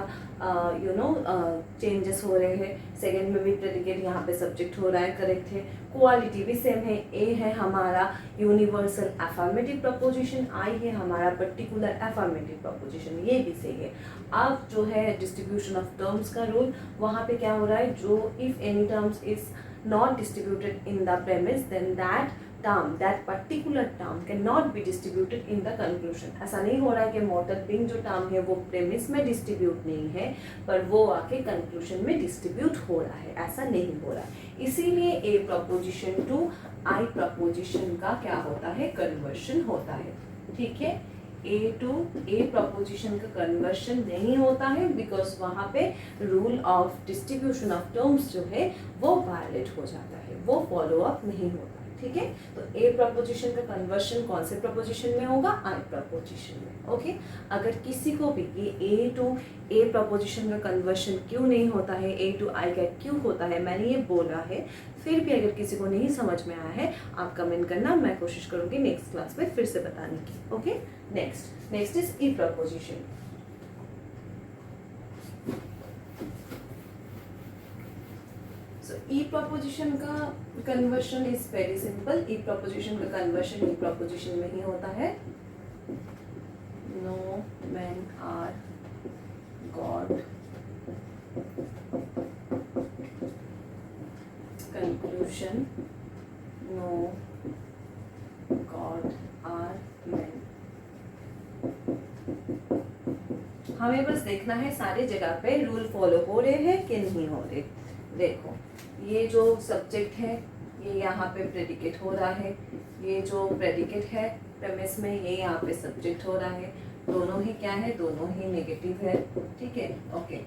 चेंजेस हो रहे हैं, सेकेंड में भी प्रेडिकेट यहाँ पे सब्जेक्ट हो रहा है, करेक्ट है। क्वालिटी भी सेम है, ए है हमारा यूनिवर्सल अफर्मेटिव प्रोपोजिशन, आई है हमारा पर्टिकुलर अफर्मेटिव प्रोपोजिशन, ये भी सही है। अब जो है डिस्ट्रीब्यूशन ऑफ टर्म्स का रूल, वहाँ पे क्या हो रहा है, जो if any terms is not distributed in the premise then that term, that particular term cannot be distributed in the conclusion। ऐसा नहीं हो रहा है कि मॉडल बीइंग जो टर्म है वो प्रेमिस में डिस्ट्रीब्यूट नहीं है पर वो आके कंक्लूजन में डिस्ट्रीब्यूट हो रहा है, ऐसा नहीं हो रहा है। इसीलिए ए प्रोपोजिशन टू आई प्रोपोजिशन का क्या होता है, कन्वर्शन होता है। ठीक है, ए टू ए प्रोपोजिशन का कन्वर्शन नहीं होता है बिकॉज वहाँ पे rule of distribution of terms जो है वो वायलेट हो जाता है, वो फॉलो अप नहीं होता। ठीक है, तो ए प्रोपोजिशन का कन्वर्शन कौन से प्रोपोजिशन में होगा, आई प्रोपोजिशन में। ओके, अगर किसी को भी ये ए टू ए प्रोपोजिशन का कन्वर्शन क्यों नहीं होता है, ए टू आई का क्यों होता है, मैंने ये बोला है, फिर भी अगर किसी को नहीं समझ में आया है आप कमेंट करना, मैं कोशिश करूँगी नेक्स्ट क्लास में फिर से बताने की। Okay, next is E proposition. E proposition का conversion is very simple. E proposition का कन्वर्शन ई प्रोपोजिशन में ही होता है। No man are God, conclusion हमें बस देखना है सारे जगह पे रूल फॉलो हो रहे हैं कि नहीं हो रहे। देखो ये जो सब्जेक्ट है ये यहाँ पे प्रेडिकेट हो रहा है, ये जो प्रेडिकेट है प्रेमिस में ये यहाँ पे सब्जेक्ट हो रहा है, दोनों ही क्या है, दोनों ही नेगेटिव है। ठीक है, ओके।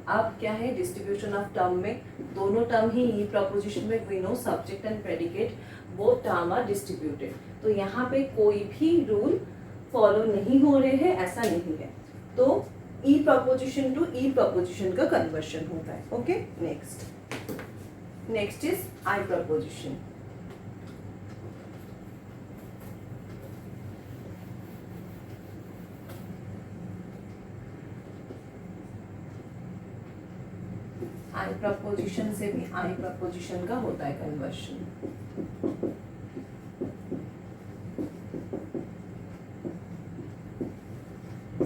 अब क्या है डिस्ट्रीब्यूशन ऑफ टर्म में, दोनों टर्म ही ये प्रपोजिशन में we know subject and predicate वो टर्म आर डिस्ट्रीब्यूटेड, तो यहाँ पे कोई भी रूल फॉलो नहीं हो रहे हैं ऐसा नहीं है। तो ई प्रपोजिशन टू ई प्रपोजिशन का कन्वर्शन होता है। Okay, next is I proposition. I preposition से भी आई प्रपोजिशन का होता है conversion.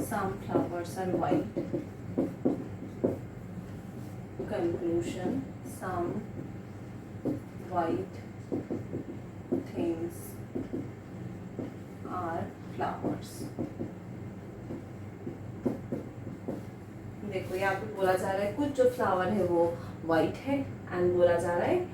Some flowers are white. Conclusion: some white things are flowers. देखो यहाँ पे बोला जा रहा है कुछ जो फ्लावर है वो वाइट है, एंड बोला जा रहा है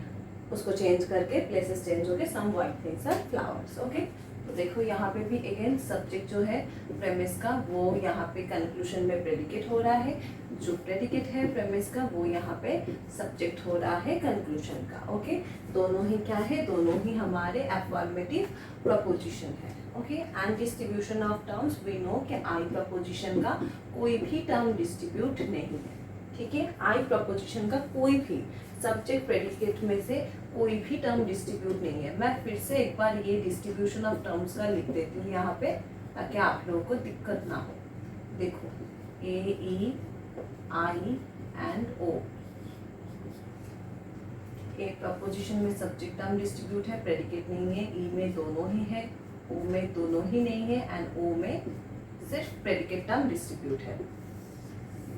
उसको चेंज करके प्लेसेस चेंज होके some white things are flowers. Okay, तो देखो यहाँ पे भी अगेन सब्जेक्ट जो है प्रेमिस का वो यहाँ पे कंक्लूजन में प्रेडिकेट हो रहा है, जो प्रेडिकेट है प्रेमिस का वो यहाँ पे सब्जेक्ट हो रहा है कंक्लूजन का। ओके, दोनों ही क्या है, दोनों ही हमारे अफर्मेटिव प्रपोजिशन है। Okay, and distribution of terms we know कि आई प्रपोजिशन का कोई भी टर्म डिस्ट्रीब्यूट नहीं है। ठीक है, आई प्रपोजिशन का कोई भी सब्जेक्ट प्रेडिकेट में से कोई भी टर्म डिस्ट्रीब्यूट नहीं है। मैं फिर से एक बार ये डिस्ट्रीब्यूशन ऑफ टर्म्स का लिख देती हूँ यहाँ पे ताकि आप लोगों को दिक्कत ना हो। देखो ए ई आई एंड ओ, ए प्रपोजिशन में सब्जेक्ट टर्म डिस्ट्रीब्यूट है, प्रेडिकेट नहीं है, ई में दोनों ही है, ओ में दोनों ही नहीं है, एंड ओ में सिर्फ प्रेडिकेट टर्म डिस्ट्रीब्यूट है।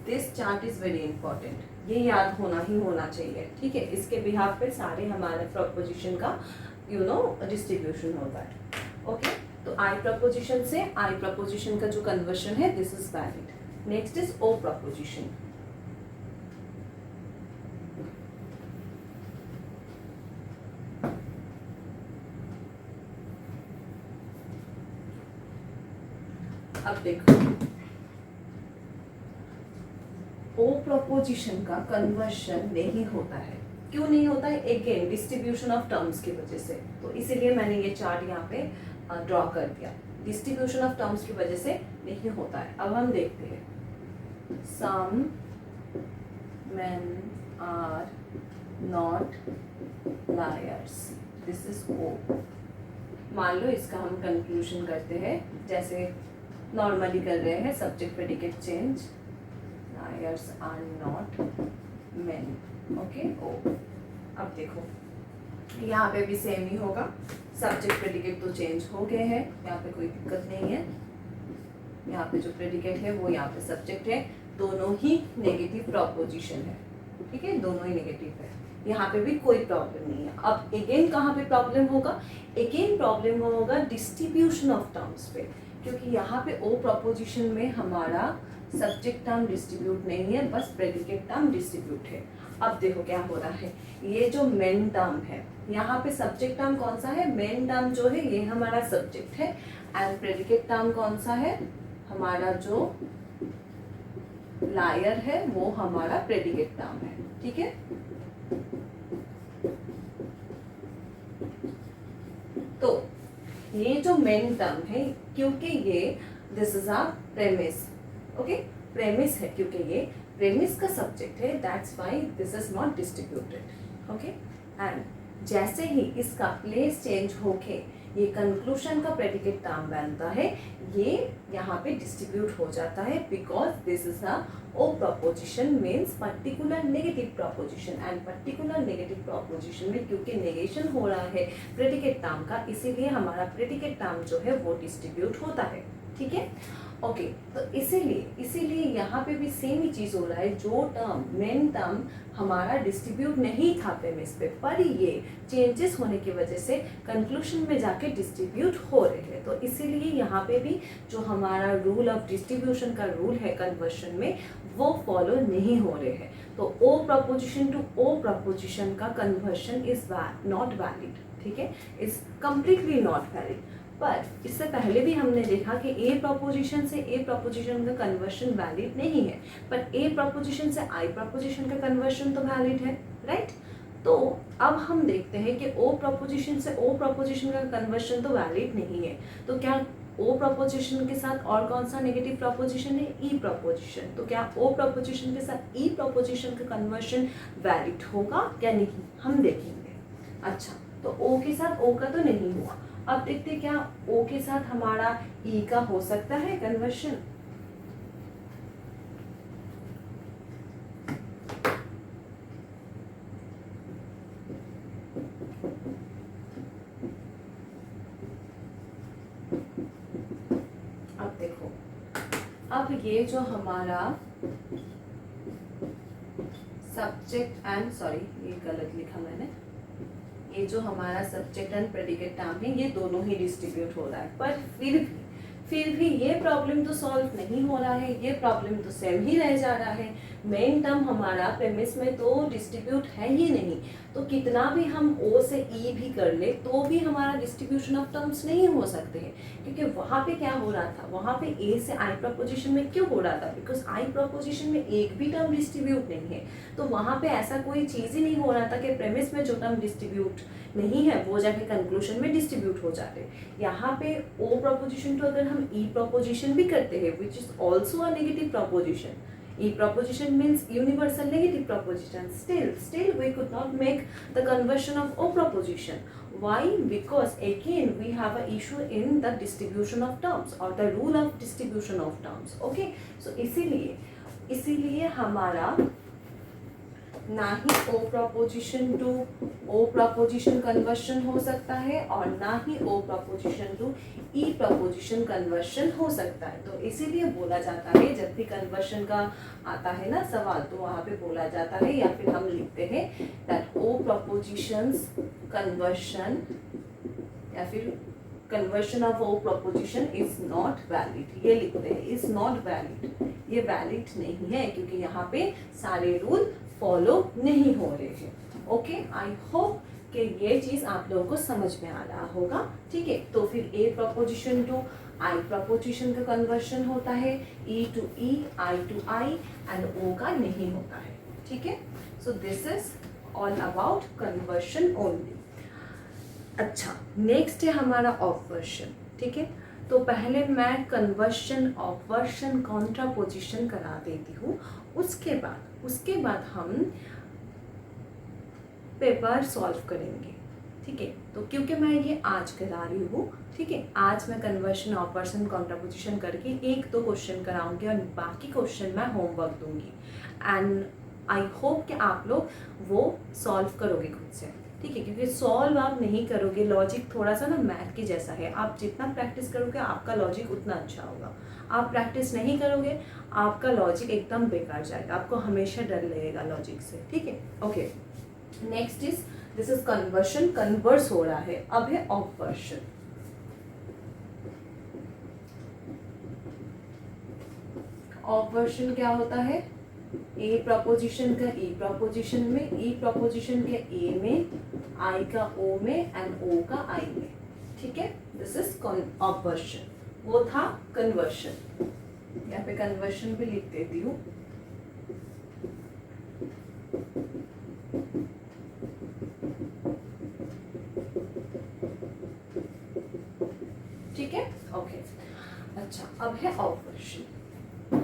This chart is very important, ये याद होना ही होना चाहिए। ठीक है, इसके बिहाफ पे सारे हमारे प्रपोजिशन का डिस्ट्रीब्यूशन होता है। ओके, तो आई प्रपोजिशन से आई प्रपोजिशन का जो कन्वर्शन है this is valid. Next is O proposition. अब देखो ओ प्रपोजिशन का कन्वर्शन नहीं होता है। क्यों नहीं होता है? अगेन डिस्ट्रीब्यूशन ऑफ टर्म्स की वजह से, तो इसीलिए मैंने ये चार्ट यहाँ पे ड्रॉ कर दिया। डिस्ट्रीब्यूशन ऑफ टर्म्स की वजह से नहीं होता है। अब हम देखते हैं some men are not liars, this is O. मान लो इसका हम कंक्लूजन करते हैं जैसे नॉर्मली कर रहे हैं, subject predicate change, liars are not men। Okay, O. अब देखो यहाँ पे भी सेम ही होगा, सब्जेक्ट प्रेडिकेट तो चेंज हो गए हैं, यहाँ पे कोई दिक्कत नहीं है। यहाँ पे जो प्रेडिकेट है वो यहाँ पे सब्जेक्ट है, दोनों ही नेगेटिव प्रपोजिशन है। ठीक है, दोनों ही नेगेटिव है, यहाँ पे भी कोई प्रॉब्लम नहीं है। अब अगेन कहाँ पे प्रॉब्लम होगा? अगेन प्रॉब्लम होगा डिस्ट्रीब्यूशन ऑफ टर्म्स पे, क्योंकि यहाँ पे ओ प्रपोजिशन में हमारा सब्जेक्ट टर्म डिस्ट्रीब्यूट नहीं है, बस प्रेडिकेट टर्म डिस्ट्रीब्यूट है। अब देखो क्या हो रहा है, ये जो मेन टर्म है यहाँ पे सब्जेक्ट टर्म कौन सा है? मेन टर्म जो है ये हमारा सब्जेक्ट है, एंड प्रेडिकेट टर्म कौन सा है? हमारा जो लायर है वो हमारा प्रेडिकेट टर्म है। ठीक है, तो ये जो मेन टर्म है, क्योंकि ये this is a premise, okay, premise है, क्योंकि ये प्रेमिस का सब्जेक्ट है, that's why this is not distributed. Okay, and जैसे ही इसका प्लेस चेंज होके ये कंक्लूजन का प्रेडिकेट टर्म बनता है, ये यहाँ पे डिस्ट्रीब्यूट हो जाता है, because this is a O proposition means particular negative proposition, and particular negative proposition में क्योंकि नेगेशन हो रहा है प्रेडिकेट टर्म का, इसीलिए हमारा प्रेडिकेट टर्म जो है वो डिस्ट्रीब्यूट होता है। ठीक है, ओके तो इसीलिए यहाँ पे भी सेम ही चीज़ हो रहा है। जो टर्म मेन टर्म हमारा डिस्ट्रीब्यूट नहीं था प्रेमिस पे, पर ये चेंजेस होने की वजह से कंक्लूजन में जाके डिस्ट्रीब्यूट हो रहे हैं। तो इसीलिए यहाँ पे भी जो हमारा रूल ऑफ डिस्ट्रीब्यूशन का रूल है कन्वर्शन में, वो फॉलो नहीं हो रहे हैं। तो ओ प्रपोजिशन टू ओ प्रपोजिशन का कन्वर्शन इज नॉट वैलिड, ठीक है, इज कम्प्लीटली नॉट वैलिड। पर इससे पहले भी हमने देखा कि ए प्रपोजिशन से ए प्रपोजिशन का कन्वर्शन वैलिड नहीं है, पर ए प्रपोजिशन से आई प्रपोजिशन का कन्वर्शन तो वैलिड है, राइट। तो अब हम देखते हैं कि ओ प्रपोजिशन से ओ प्रपोजिशन का कन्वर्शन तो वैलिड नहीं है, तो क्या ओ प्रपोजिशन के साथ और कौन सा नेगेटिव प्रपोजिशन है? E preposition. तो क्या ओ प्रपोजिशन के साथ ई प्रपोजिशन का कन्वर्शन वैलिड होगा या नहीं, हम देखेंगे। अच्छा, तो ओ के साथ ओ का तो नहीं हुआ। अब देखते क्या ओ के साथ हमारा ई का हो सकता है कन्वर्शन। अब देखो, अब ये जो हमारा सब्जेक्ट एंड ये गलत लिखा मैंने, ये जो हमारा सब्जेक्ट एंड प्रेडिकेट टर्म है ये दोनों ही डिस्ट्रीब्यूट हो रहा है, पर फिर भी ये प्रॉब्लम तो सॉल्व नहीं हो रहा है, ये प्रॉब्लम तो सेम ही रह जा रहा है। मेन टर्म हमारा प्रेमिस में तो डिस्ट्रीब्यूट है ही नहीं, तो कितना भी हम ओ से ई भी कर ले तो भी हमारा डिस्ट्रीब्यूशन ऑफ टर्म्स नहीं हो सकते हैं, क्योंकि वहाँ पे क्या हो रहा था, वहाँ पे ए से आई प्रपोजिशन में क्यों हो रहा था, बिकॉज आई प्रपोजिशन में एक भी टर्म डिस्ट्रीब्यूट नहीं है। तो वहाँ पे ऐसा कोई चीज़ ही नहीं हो रहा था कि प्रेमिस में जो टर्म डिस्ट्रीब्यूट नहीं है वो जाके कंक्लूजन में डिस्ट्रीब्यूट हो जाते। यहाँ पे ओ प्रपोजिशन तो अगर हम ई प्रपोजिशन भी करते हैं, which is also a negative preposition, E proposition means universal negative proposition. Still we could not make the conversion of O proposition. Why? Because again we have an issue in the distribution of terms or the rule of distribution of terms. Okay, so इसीलिए हमारा ना ही O proposition to O proposition conversion हो सकता है और ना ही O proposition to E proposition conversion हो सकता है। तो इसीलिए बोला जाता है जब भी कन्वर्शन का आता है ना सवाल, तो वहाँ पे बोला जाता है या फिर हम लिखते हैं दैट ओ प्रपोजिशंस कन्वर्शन या फिर conversion of O proposition is not valid, ये लिखते हैं इज नॉट वैलिड, ये वैलिड नहीं है क्योंकि यहाँ पे सारे रूल फॉलो नहीं हो रहे हैं। ओके, आई होप कि ये चीज़ आप लोगों को समझ में आ रहा होगा, ठीक है। तो फिर A proposition to I proposition का कन्वर्शन होता है, E to E, I to I and O का नहीं होता है, ठीक है। So this is all about conversion only. अच्छा, नेक्स्ट है हमारा ऑपवर्शन, ठीक है। तो पहले मैं कन्वर्शन ऑपवर्शन कॉन्ट्रापोजिशन करा देती हूँ, उसके बाद हम पेपर सॉल्व करेंगे, ठीक है। तो क्योंकि मैं ये आज करा रही हूँ, ठीक है, आज मैं कन्वर्शन ऑपवर्शन कॉन्ट्रापोजिशन करके 1-2 क्वेश्चन कराऊंगी और बाकी क्वेश्चन मैं होमवर्क दूंगी एंड आई होप कि आप लोग वो सॉल्व करोगे खुद से, ठीक है। क्योंकि सॉल्व आप नहीं करोगे, लॉजिक थोड़ा सा ना मैथ की जैसा है, आप जितना प्रैक्टिस करोगे आपका लॉजिक उतना अच्छा होगा। आप प्रैक्टिस नहीं करोगे आपका लॉजिक एकदम बेकार जाएगा, आपको हमेशा डर लगेगा लॉजिक से, ठीक है। Okay, next is this is conversion, converse हो रहा है। अब है ऑपवर्शन। ऑपवर्शन क्या होता है? ए प्रपोजिशन का ई प्रपोजिशन में, ई प्रपोजिशन के ए में, आई का ओ में एंड ओ का आई में, ठीक है। This is obversion. वो था कन्वर्शन, यहाँ पे कन्वर्शन भी लिख देती हूँ। ठीक है, ओके। अच्छा, अब है ऑपवर्शन।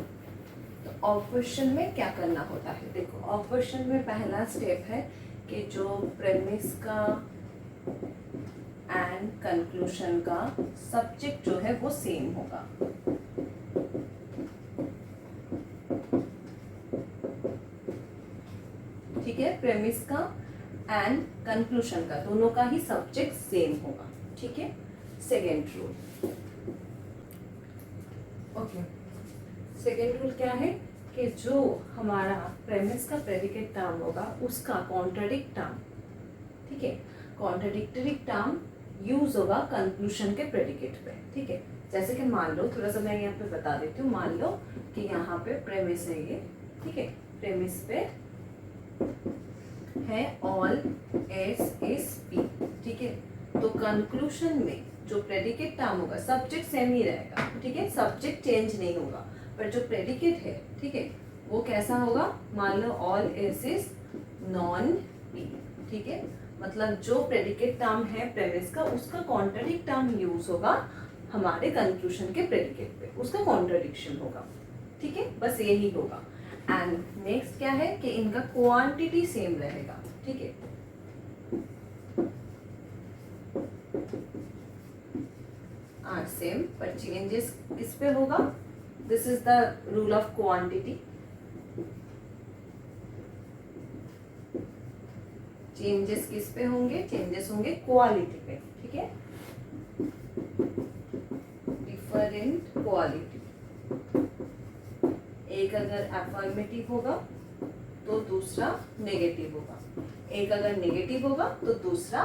तो ऑपवर्शन में क्या करना होता है? देखो, ऑपवर्शन में पहला स्टेप है कि जो प्रेमिस का एंड कंक्लूजन का सब्जेक्ट जो है वो सेम होगा, ठीक है। प्रेमिस का एंड कंक्लूजन का दोनों का ही सब्जेक्ट सेम होगा, ठीक है। Second rule, okay. Second rule क्या है कि जो हमारा प्रेमिस का प्रेडिकेट टर्म होगा उसका कॉन्ट्राडिक्ट टर्म, ठीक है, कॉन्ट्राडिक्टरी टर्म यूज होगा कंक्लूजन के प्रेडिकेट पे, ठीक है। जैसे कि मान लो, थोड़ा सा मैं यहाँ पे बता देती हूँ, मान लो कि यहाँ पे प्रेमिस है ये, ठीक है, प्रेमिस पे है ऑल एस इज पी, ठीक है। तो कंक्लूजन में जो प्रेडिकेट टर्म होगा, सब्जेक्ट सेम ही रहेगा, ठीक है, सब्जेक्ट चेंज नहीं होगा, पर जो प्रेडिकेट है, ठीक है, वो कैसा होगा, मान लो all S is non P, ठीक है। मतलब जो प्रेडिकेट टर्म है प्रेमिस का, उसका कॉन्ट्राडिक्ट टर्म यूज होगा हमारे कंक्लूजन के प्रेडिकेट पे, उसका कॉन्ट्राडिक्शन होगा, ठीक है, बस यही होगा। एंड नेक्स्ट क्या है कि इनका क्वांटिटी सेम रहेगा, ठीक है, आर सेम, पर चेंजेस किस पे होगा, this is the rule of quantity, changes किस पे होंगे, चेंजेस होंगे क्वालिटी पे, ठीक है, डिफरेंट क्वालिटी। एक अगर अफर्मेटिव होगा तो दूसरा नेगेटिव होगा, एक अगर नेगेटिव होगा तो दूसरा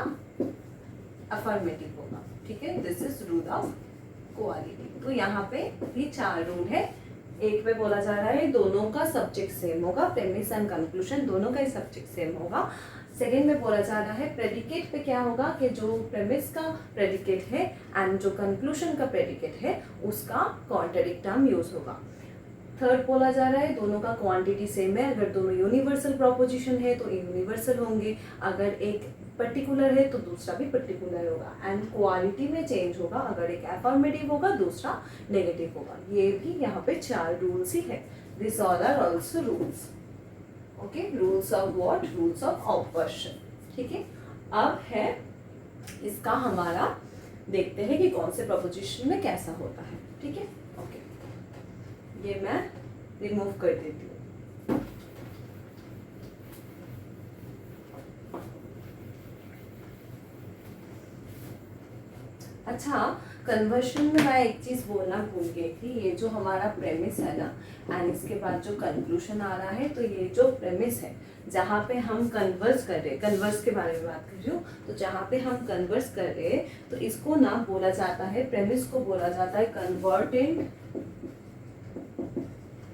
अफर्मेटिव होगा, ठीक है, this is rule of quality. तो यहाँ पे भी 4 रूल है। एक पे बोला जा रहा है दोनों का सब्जेक्ट सेम होगा, प्रेमिस एंड कंक्लूजन दोनों का ही सब्जेक्ट सेम होगा। सेकेंड में बोला जा रहा है प्रेडिकेट पे क्या होगा कि जो प्रेमिस का प्रेडिकेट है एंड जो कंक्लूजन का प्रेडिकेट है उसका कॉन्ट्राडिक्ट टर्म यूज होगा। थर्ड बोला जा रहा है दोनों का क्वांटिटी सेम है, अगर दोनों यूनिवर्सल प्रोपोजिशन है तो यूनिवर्सल होंगे, अगर एक पर्टिकुलर है तो दूसरा भी पर्टिकुलर होगा, एंड क्वालिटी में चेंज होगा, अगर एक अफर्मेटिव होगा दूसरा नेगेटिव होगा। ये भी यहाँ पे 4 रूल्स ही है। This all are also rules, okay, rules of what, rules of operation, ठीक है। अब है इसका हमारा, देखते हैं कि कौन से प्रोपोजिशन में कैसा होता है, ठीक है, ओके, ये मैं रिमूव कर देती हूँ। अच्छा, कन्वर्शन में मैं एक चीज बोलना भूल गई थी, ये जो हमारा प्रेमिस है ना एंड इसके बाद जो कंक्लूजन आ रहा है, तो ये जो प्रेमिस है जहाँ पे हम कन्वर्स कर रहे, कन्वर्स के बारे में बात कर रही हूँ, तो जहाँ पे हम कन्वर्स कर रहे तो इसको ना बोला जाता है, प्रेमिस को बोला जाता है कन्वर्टेंट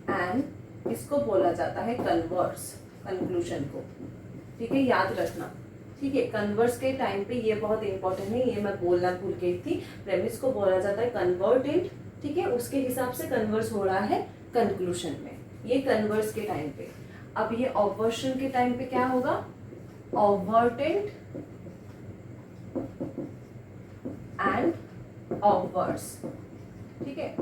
एंड इसको बोला जाता है कन्वर्स, कंक्लूजन को, ठीक है, याद रखना, ठीक है। कन्वर्स के टाइम पे ये बहुत इंपॉर्टेंट है, ये मैं बोलना भूल गई थी। प्रेमिस को बोला जाता है कन्वर्टेंट, ठीक है, उसके हिसाब से कन्वर्स हो रहा है कंक्लूजन में, ये कन्वर्स के टाइम पे। अब ये ऑपवर्शन के टाइम पे क्या होगा, ऑपवर्टेंट एंड ऑपवर्स, ठीक है।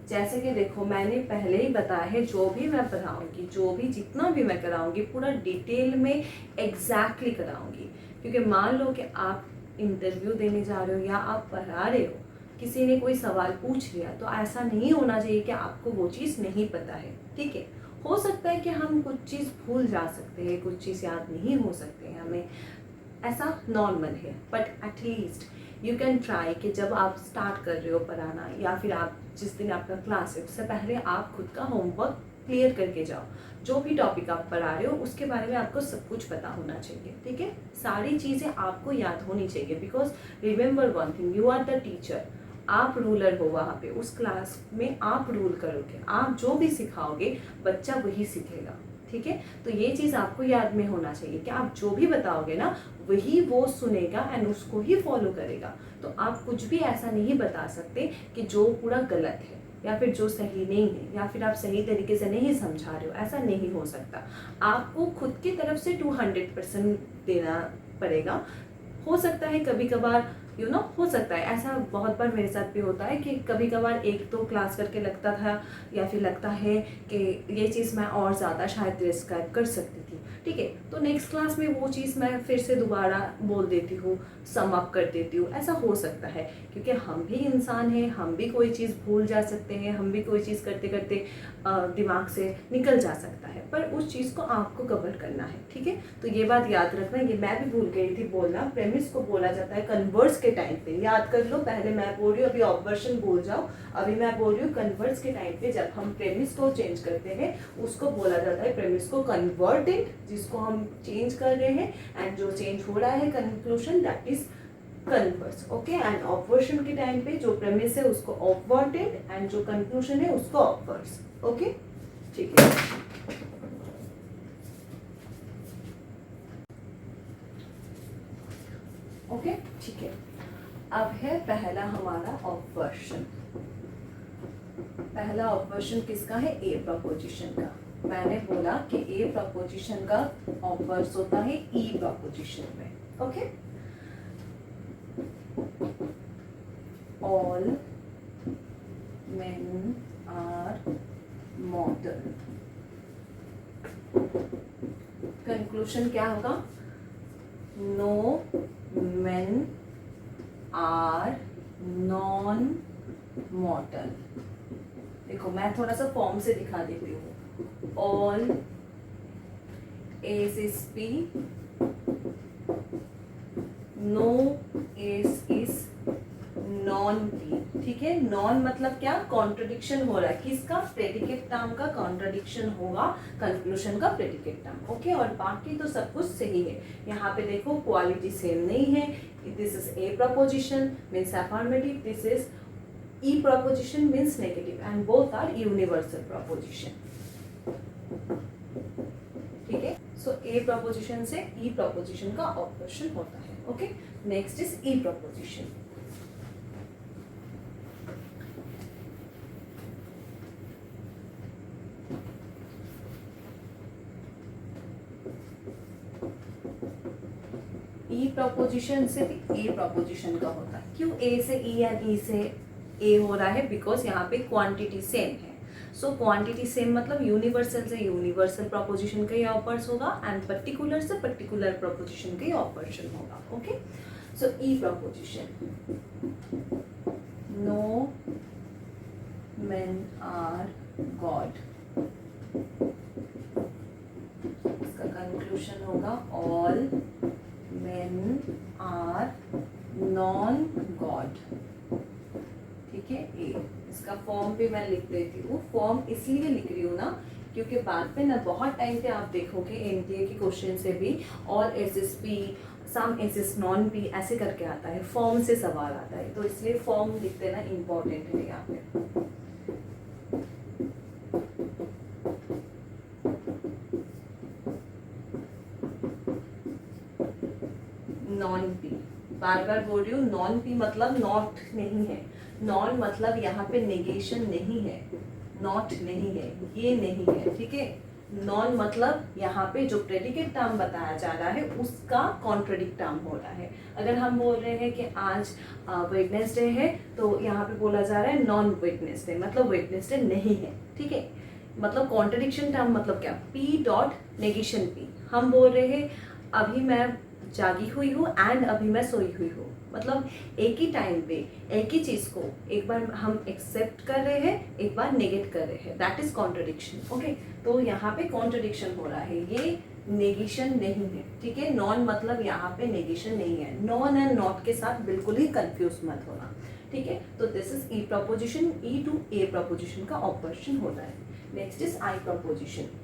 जैसे कि देखो मैंने पहले ही बताया है, जो भी मैं पढ़ाऊंगी, जो भी जितना भी मैं कराऊंगी पूरा डिटेल में एग्जैक्टली कराऊंगी, क्योंकि मान लो कि आप इंटरव्यू देने जा रहे हो या आप पढ़ा रहे हो, किसी ने कोई सवाल पूछ लिया, तो ऐसा नहीं होना चाहिए कि आपको वो चीज़ नहीं पता है, ठीक है। हो सकता है कि हम कुछ चीज़ भूल जा सकते हैं, कुछ चीज़ याद नहीं हो सकते हैं हमें, ऐसा नॉर्मल है, but at least you can try कि जब आप स्टार्ट कर रहे हो पढ़ाना या फिर आप जिस दिन आपका क्लास है उससे पहले आप खुद का होमवर्क क्लियर करके जाओ, जो भी टॉपिक आप पढ़ा रहे हो उसके बारे में आपको सब कुछ पता होना चाहिए, ठीक है, सारी चीज़ें आपको याद होनी चाहिए। Because remember one thing, you are the teacher, आप रूलर हो वहाँ पे, उस क्लास में आप रूल करोगे, आप जो भी सिखाओगे बच्चा वही सीखेगा, ठीक है। तो ये चीज़ आपको याद में होना चाहिए कि आप जो भी बताओगे ना वही वो सुनेगा एंड उसको ही फॉलो करेगा। तो आप कुछ भी ऐसा नहीं बता सकते कि जो पूरा गलत है या फिर जो सही नहीं है या फिर आप सही तरीके से नहीं समझा रहे हो, ऐसा नहीं हो सकता। आपको खुद की तरफ से 200% देना पड़ेगा। हो सकता है कभी कभार हो सकता है, ऐसा बहुत बार मेरे साथ भी होता है कि कभी कभार 1-2 क्लास करके लगता था या फिर लगता है कि ये चीज़ मैं और ज़्यादा शायद डिस्क्राइब कर सकती थी, ठीक है, तो नेक्स्ट क्लास में वो चीज़ मैं फिर से दोबारा बोल देती हूँ, सम अप कर देती हूँ, ऐसा हो सकता है क्योंकि हम भी इंसान हैं, हम भी कोई चीज़ भूल जा सकते हैं, हम भी कोई चीज़ करते करते दिमाग से निकल जा सकता है, पर उस चीज़ को आपको कवर करना है, ठीक है। तो ये बात याद रखना, ये मैं भी भूल गई थी बोलना, प्रेमिस को बोला जाता है कन्वर्स के टाइम पे, याद कर लो, पहले मैं बोल रही हूँ, अभी ऑब्वर्शन भूल जाओ, अभी मैं बोल रही हूँ कन्वर्ट्स के टाइम पे जब हम प्रेमिस को चेंज करते हैं उसको बोला जाता है प्रेमिस को कन्वर्टेड, जिसको हम चेंज कर रहे हैं, एंड जो चेंज हो रहा है conclusion that is converts. Okay, and obversion के टाइम पे जो प्रेमिस है उसको ऑब्वर्टेड एंड जो कंक्लूजन है उसको ऑब्वर्स। ओके, ठीक है। ओके, ठीक है। अब है पहला हमारा ऑब्वर्शन। पहला ऑब्वर्शन किसका है? ए प्रपोजिशन का। मैंने बोला कि ए प्रपोजिशन का ऑब्वर्स होता है ई प्रपोजिशन में। Okay, all men are mortal। Conclusion क्या होगा? No men are non mortal। देखो मैं थोड़ा सा फॉर्म से दिखा देती हूँ। All S is P, no S is non P. ठीक है, नॉन मतलब क्या? कॉन्ट्रडिक्शन हो रहा है। किसका? प्रेडिकेट टर्म का कॉन्ट्रडिक्शन होगा कंक्लूजन का प्रेडिकेट टर्म। ओके, और बाकी तो सब कुछ सही है। यहाँ पे देखो क्वालिटी सेम नहीं है। This is A proposition means affirmative, this is E proposition means negative, and both are universal proposition. ठीक है, सो ए प्रपोजिशन से ई प्रपोजिशन का ऑब्वर्शन होता है। Okay, next is E proposition. E preposition से भी ए प्रपोजिशन का होता है। क्यों ए से ई एंड ई से ए हो रहा है? बिकॉज यहाँ पे क्वांटिटी सेम है। सो क्वांटिटी सेम मतलब यूनिवर्सल से यूनिवर्सल प्रपोजिशन का ही ऑब्वर्स होगा, एंड पर्टिकुलर से पर्टिकुलर प्रपोजिशन का ही ऑब्वर्शन होगा। Okay, so E proposition, no men are God। इसका कंक्लूजन होगा all men are non God। ठीक है, ए। इसका फॉर्म भी मैं लिख देती हूँ। फॉर्म इसलिए लिख रही हूँ ना क्योंकि बाद में ना बहुत टाइम पे आप देखोगे एनटीए के क्वेश्चन से भी और एसएसपी सम एसएस नॉन पी ऐसे करके आता है, फॉर्म से सवाल आता है, तो इसलिए फॉर्म लिख देना इम्पोर्टेंट है यहाँ पे। नॉन पी, बार बार बोल रही हूँ, नॉन पी मतलब नॉट नहीं है। नॉन मतलब यहाँ पे नेगेशन नहीं है, नॉट नहीं है, ये नहीं है। ठीक है, नॉन मतलब यहाँ पे जो प्रेडिकेट टर्म बताया जा रहा है उसका कॉन्ट्रडिक्ट टर्म हो रहा है। अगर हम बोल रहे हैं कि आज वेडनेसडे है तो यहाँ पे बोला जा रहा है नॉन वेडनेसडे, मतलब वेडनेसडे नहीं है। ठीक है, मतलब कॉन्ट्रडिक्शन टर्म मतलब क्या? P dot negation P. हम बोल रहे हैं अभी मैं जागी हुई हूँ एंड अभी मैं सोई हुई हूँ, मतलब एक ही टाइम पे एक ही चीज को एक बार हम एक्सेप्ट कर रहे हैं, एक बार नेगेट कर रहे हैं, दैट इज कॉन्ट्रडिक्शन। ओके, तो यहाँ पे कॉन्ट्रडिक्शन हो रहा है, ये नेगेशन नहीं है। ठीक है, नॉन मतलब यहाँ पे नेगेशन नहीं है। नॉन एंड नॉट के साथ बिल्कुल ही कंफ्यूज मत होना। ठीक है, तो this is E proposition. E to A proposition का ऑपरेशन होता है। Next is I proposition.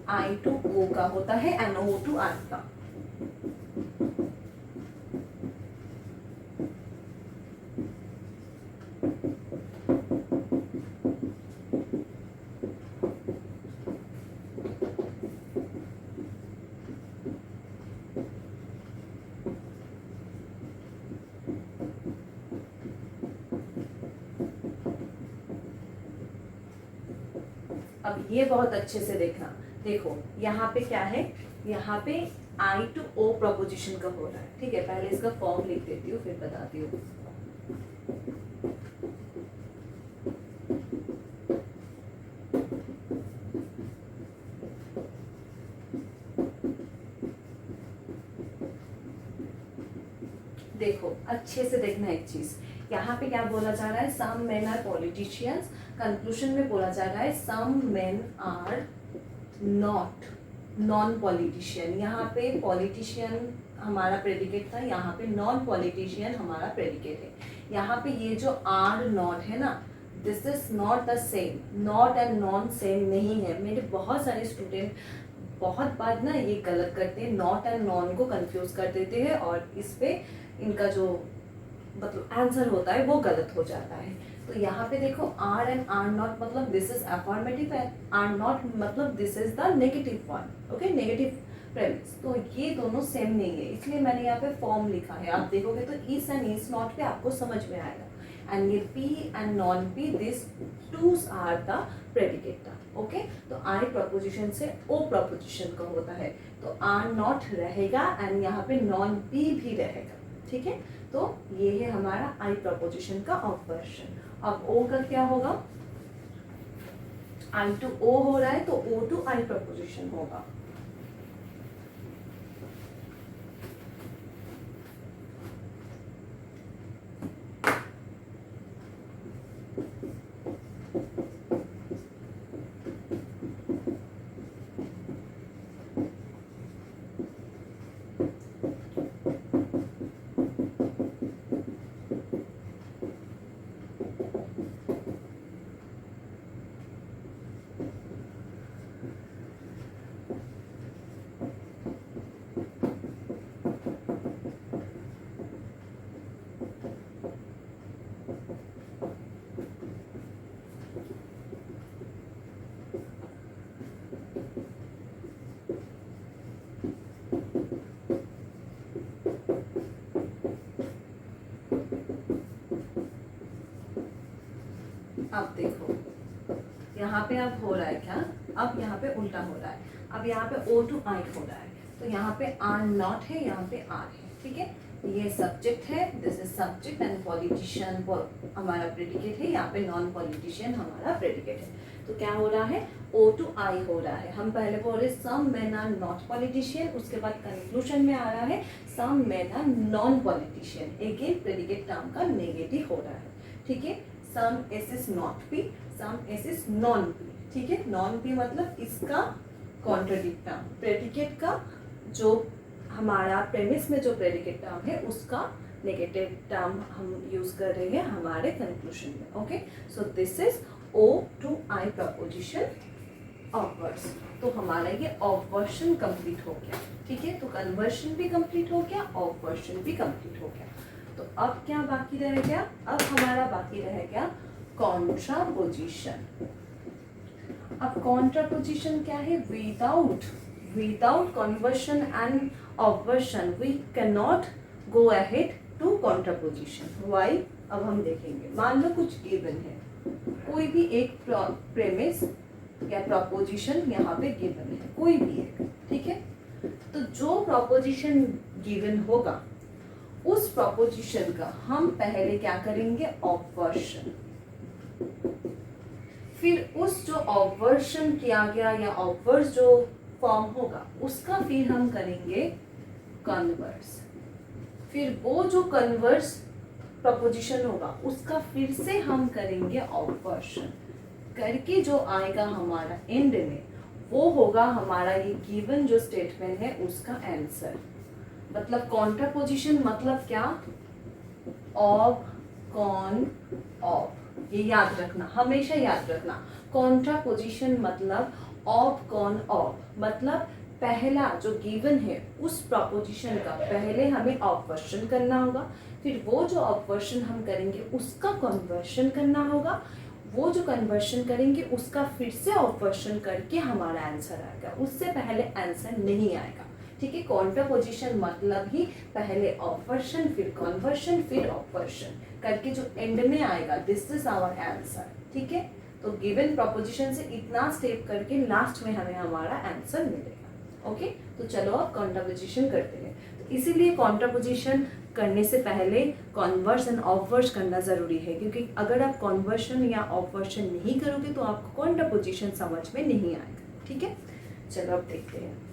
I to O का होता है एंड ओ टू आई का। अब ये बहुत अच्छे से देखना, देखो यहाँ पे क्या है, यहाँ पे आई टू ओ प्रपोजिशन का हो रहा है। ठीक है, पहले इसका फॉर्म लिख देती हूँ फिर बताती हूँ। देखो अच्छे से देखना एक चीज, यहाँ पे क्या बोला जा रहा है, some men are politicians. Conclusion में बोला जा रहा है some men are not non politician. यहाँ पे पॉलिटिशियन हमारा प्रेडिकेट था, यहाँ पे नॉन पॉलिटिशियन हमारा प्रेडिकेट है। यहाँ पे ये जो आर नॉट है ना, this is not the same, not and non same नहीं है। मेरे बहुत सारे स्टूडेंट बहुत बार ना ये गलत करते हैं, नॉट एंड नॉन को कंफ्यूज कर देते हैं और इस पे इनका जो मतलब आंसर होता है वो गलत हो जाता है। तो यहाँ पे देखो आर एंड आर नॉट मतलब दिस इज अफर्मेटिव है, आर नॉट मतलब this is the negative one, okay, negative premise. तो ये दोनों सेम नहीं है, इसलिए मैंने यहाँ पे फॉर्म लिखा है। आप देखोगे तो इस एंड इस नॉट पे आपको समझ में आएगा। एंड ये P and non P, this twos are the predicate, okay. तो आई प्रपोजिशन से ओ प्रपोजिशन का होता है, तो आर नॉट रहेगा एंड यहाँ पे नॉन पी भी रहेगा, ठीक है। तो ये है हमारा आई प्रपोजिशन का ऑफ वर्जन। अब ओ का क्या होगा, आई टू ओ हो रहा है तो ओ टू आई प्रपोजिशन होगा। अब देखो यहाँ पे अब हो रहा है क्या, अब यहाँ पे उल्टा हो रहा है। अब यहाँ पे ओ टू आई हो रहा है, तो यहाँ पे आर नॉट है, यहाँ पे आर है, ठीक है। ये सब्जेक्ट है, this is subject and politician हमारा प्रेडिकेट है, यहाँ पे नॉन पॉलिटिशियन हमारा प्रेडिकेट है। तो क्या हो रहा है, ओ टू आई हो रहा है। हम पहले बोल रहे some men are not politician, उसके बाद कंक्लूजन में आ रहा है some men are non politician. Again predicate term का नेगेटिव हो रहा है, ठीक है। Some S is not P, some S is non P, ठीक है। नॉन पी मतलब इसका कॉन्ट्रडिक्ट टर्म, प्रेडिकेट का जो हमारा प्रेमिस में जो प्रेडिकेट टर्म है उसका नेगेटिव टर्म हम यूज कर रहे हैं हमारे कंक्लूजन में, okay. So this is O to I proposition of words. तो हमारा ये ऑफ वर्जन कंप्लीट हो गया, ठीक है। तो कन्वर्शन भी कंप्लीट हो गया, ऑफ वर्जन भी कंप्लीट हो गया। तो अब क्या बाकी रह गया, अब हमारा बाकी रह गया कॉन्ट्रापोजिशन। अब कॉन्ट्रापोजिशन क्या है, without conversion and obversion we can not go ahead to contraposition. Why, अब हम देखेंगे। मान लो कुछ गिवन है, कोई भी एक प्रेमिस या प्रपोजिशन यहाँ पे गिवन है, कोई भी एक, ठीक है। तो जो प्रपोजिशन गिवन होगा उस प्रपोजिशन का हम पहले क्या करेंगे, ऑपवर्शन। फिर उस जो ऑपवर्शन किया गया या ऑपवर्स जो फॉर्म होगा उसका फिर हम करेंगे कन्वर्स। फिर वो जो कन्वर्स प्रपोजिशन होगा उसका फिर से हम करेंगे ऑपवर्शन करके जो आएगा हमारा एंड में वो होगा हमारा ये गिवन जो स्टेटमेंट है उसका आंसर। मतलब कॉन्ट्रापोजिशन मतलब क्या, ऑफ कॉन ऑफ, ये याद रखना, हमेशा याद रखना। कॉन्ट्रापोजिशन मतलब ऑफ कॉन ऑफ, मतलब पहला जो गिवन है उस प्रपोजिशन का पहले हमें ऑपवर्शन करना होगा, फिर वो जो ऑपवर्शन हम करेंगे उसका कन्वर्शन करना होगा, वो जो कन्वर्शन करेंगे उसका फिर से ऑपवर्शन करके हमारा आंसर आएगा, उससे पहले आंसर नहीं आएगा, ठीक है। कॉन्ट्रापोजिशन मतलब ही पहले ऑपवर्शन फिर कन्वर्शन फिर ऑपवर्शन करके जो एंड में आएगा, दिस इज आवर आंसर, ठीक है। तो गिवन प्रपोजिशन से इतना स्टेप करके लास्ट में हमें हमारा आंसर मिलेगा, ओके। तो चलो अब कॉन्ट्रापोजिशन करते हैं। तो इसीलिए कॉन्ट्रापोजिशन करने से पहले कॉन्वर्स एंड ऑपवर्स करना ज़रूरी है, क्योंकि अगर आप कॉन्वर्शन या ऑपवर्शन नहीं करोगे तो आपको कॉन्ट्रापोजिशन समझ में नहीं आएगा, ठीक है। चलो अब देखते हैं।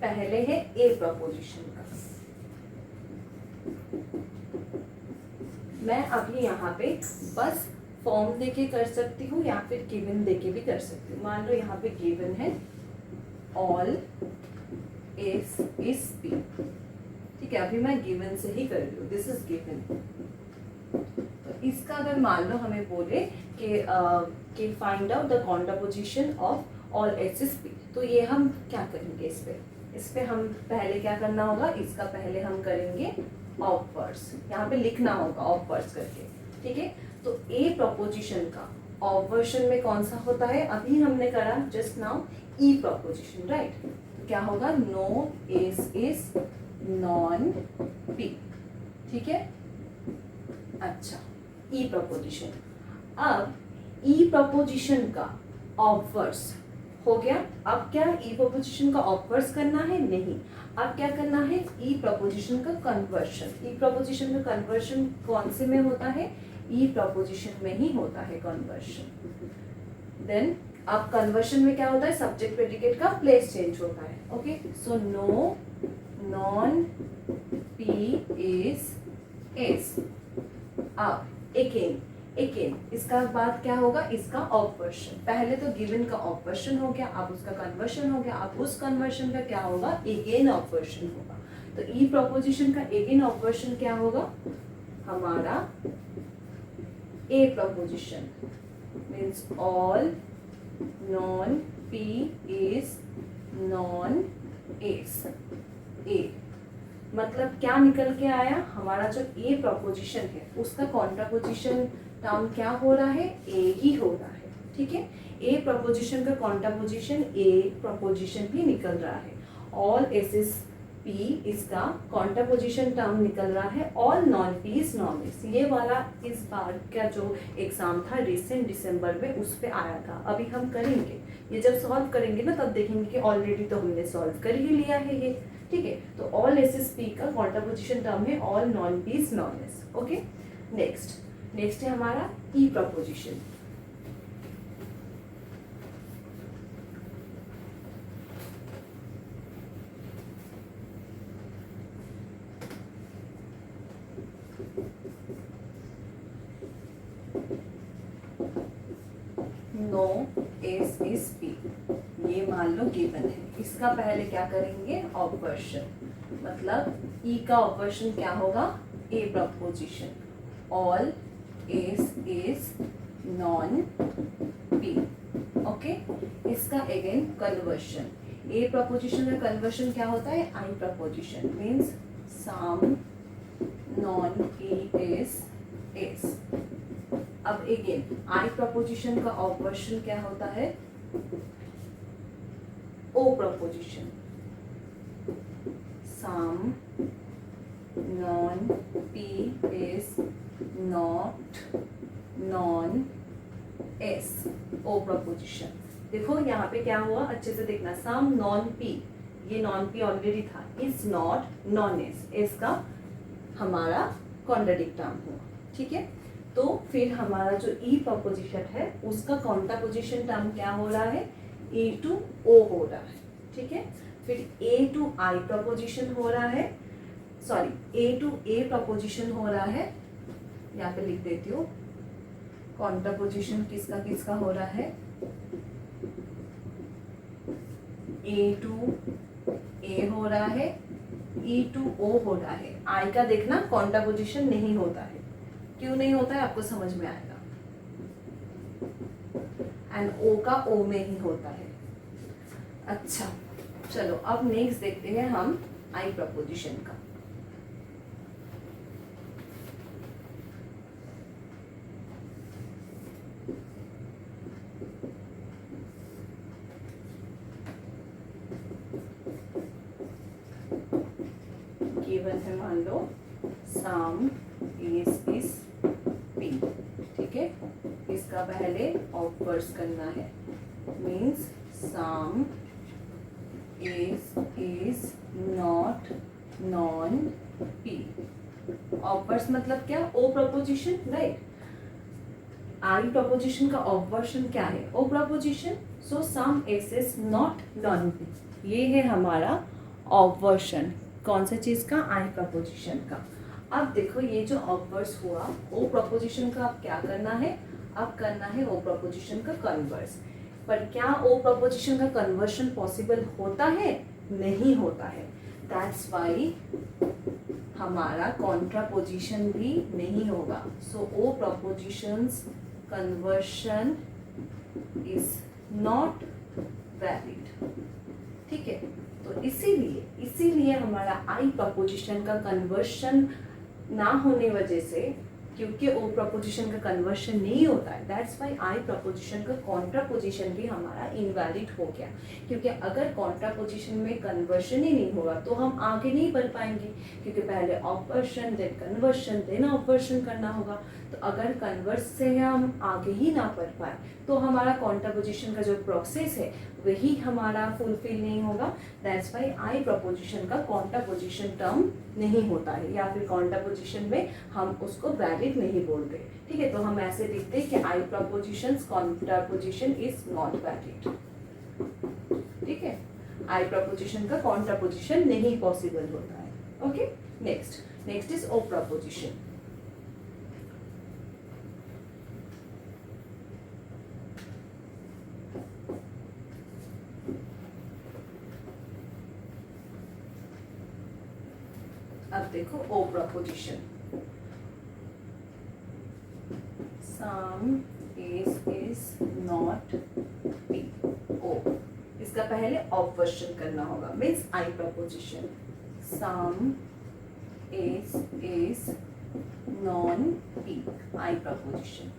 पहले है ए प्रपोजिशन का। मैं अभी यहाँ पे बस फॉर्म देके कर सकती हूँ या फिर गिवन देके भी कर सकती हूँ। मान लो यहाँ पे गिवन है ऑल एस इज पी, ठीक है, अभी मैं गिवन से ही कर रही हूँ, दिस इज गिवन। तो इसका अगर मान लो हमें बोले कि find out the contraposition of all S is P, तो ये हम क्या करेंगे, इस पे हम पहले क्या करना होगा, इसका पहले हम करेंगे ऑफवर्ड्स, यहाँ पे लिखना होगा ऑफवर्ड्स करके, ठीक है। तो ए प्रपोजिशन का ऑफवर्शन में कौन सा होता है, अभी हमने करा just now E proposition, right. तो क्या होगा, no S is non P, ठीक है। अच्छा, ई प्रपोजिशन, अब ई प्रपोजिशन का ऑफवर्ड्स हो गया। अब क्या ई प्रपोजिशन का ऑफवर्ड्स करना है, नहीं, अब क्या करना है, ई प्रपोजिशन का कन्वर्शन। ई प्रपोजिशन का कन्वर्शन कौन से में होता है, ई प्रपोजिशन में ही होता है कन्वर्शन। देन अब कन्वर्शन में क्या होता है, सब्जेक्ट प्रेडिकेट का प्लेस चेंज होता है, okay. So no non P is S. अब अगेन इसका बाद क्या होगा, इसका ऑपवर्शन, पहले तो गिवन का ऑपवर्शन हो गया, अब उसका कन्वर्शन हो गया, अब उस कन्वर्शन का क्या होगा, अगेन ऑपवर्शन होगा। तो ई प्रपोजिशन का अगेन ऑपवर्शन क्या होगा, हमारा A proposition means all non P is non S. A मतलब क्या निकल के आया, हमारा जो ए प्रपोजिशन है उसका कॉन्ट्रापोजिशन टर्म क्या हो रहा है, ए ही हो रहा है, ठीक है। ए प्रपोजिशन का कॉन्ट्रापोजिशन ए प्रपोजिशन भी निकल रहा है। ऑल एस इज पी, इसका कॉन्ट्रापोजिशन टर्म निकल रहा है all non P is non S. ये वाला इस बार का जो एग्जाम था रिसेंट दिसंबर में, उस पे आया था। अभी हम करेंगे ये, जब सॉल्व करेंगे ना तब देखेंगे कि ऑलरेडी तो हमने सॉल्व कर ही लिया है ये, ठीक है। तो ऑल एस इज पी का कॉन्ट्रापोजिशन टर्म है all non P is non S, okay. Next है हमारा E proposition. No S is P, ये मान लो गिवन है, इसका पहले क्या करेंगे, ऑपवर्शन, मतलब ई का ऑपवर्शन क्या होगा, A proposition, all S is non P, okay. इसका अगेन कन्वर्शन, ए प्रपोजिशन का कन्वर्शन क्या होता है, I proposition means some non P is S. अब अगेन आई प्रपोजिशन का ऑपवर्शन क्या होता है, O proposition, some non P is not non S, O proposition. देखो यहाँ पे क्या हुआ, अच्छे से देखना, सम नॉन पी, ये नॉन पी ऑलरेडी था, is not non S, S का हमारा कॉन्ट्राडिक्ट टर्म हुआ, ठीक है। तो फिर हमारा जो ई प्रपोजिशन है उसका कॉन्ट्रापोजिशन टर्म क्या हो रहा है, ए टू ओ हो रहा है, ठीक है। फिर ए टू आई प्रपोजिशन हो रहा है, sorry A to A proposition हो रहा है, यहाँ पे लिख देती हूँ, कॉन्ट्रापोजिशन किसका किसका हो रहा है, ए टू ए हो रहा है, ई टू ओ हो रहा है। आई का देखना कॉन्ट्रापोजिशन नहीं होता है, क्यों नहीं होता है आपको समझ में आएगा, एंड ओ का ओ में ही होता है। अच्छा चलो अब नेक्स्ट देखते हैं हम आई प्रपोजिशन का। गिवन है मान लो सम इज पी, ठीक है। इसका पहले ऑफवर्ड्स करना है, means some is not non P. Obverts मतलब क्या, O proposition, right. I proposition का ऑफवर्शन क्या है, O proposition, so some S is not non P, ये है हमारा ऑब्वर्शन, कौन सा चीज़ का, आई प्रपोजिशन का। अब देखो ये जो ऑब्वर्स हुआ ओ प्रपोजिशन का, अब क्या करना है, अब करना है ओ प्रपोजिशन का कन्वर्स। पर क्या ओ प्रपोजिशन का कन्वर्शन पॉसिबल होता है, नहीं होता है। दैट्स वाई हमारा कॉन्ट्रापोजिशन भी नहीं होगा। So O propositions conversion is not valid. ठीक है, तो इसीलिए हमारा आई प्रपोजिशन का कन्वर्शन ना होने वजह से, क्योंकि ओ प्रपोजिशन का कन्वर्शन नहीं होता है, दैट्स वाई आई प्रपोजिशन का कॉन्ट्रापोजिशन भी हमारा इनवैलिड हो गया। क्योंकि अगर कॉन्ट्रापोजिशन में कन्वर्शन ही नहीं होगा तो हम आगे नहीं बढ़ पाएंगे, क्योंकि पहले ऑपवर्शन देन कन्वर्शन देन ऑपवर्शन करना होगा। तो अगर कन्वर्स से हम आगे ही ना बढ़ पाए तो हमारा कॉन्ट्रापोजिशन का जो प्रोसेस है वही हमारा फुलफिल नहीं होगा। दैट्स वाई आई प्रपोजिशन का कॉन्ट्रापोजिशन टर्म नहीं होता है, या फिर कॉन्ट्रापोजिशन में हम उसको वैलिड नहीं बोलते। ठीक है, तो हम ऐसे लिखते हैं कि I proposition contraposition is not valid. ठीक है, आई प्रपोजिशन का कॉन्ट्रापोजिशन नहीं पॉसिबल होता है। Okay, next is O proposition. अब देखो O proposition, some is not B, O. इसका पहले ऑब्वर्शन करना होगा, means I proposition, some is non B, I proposition.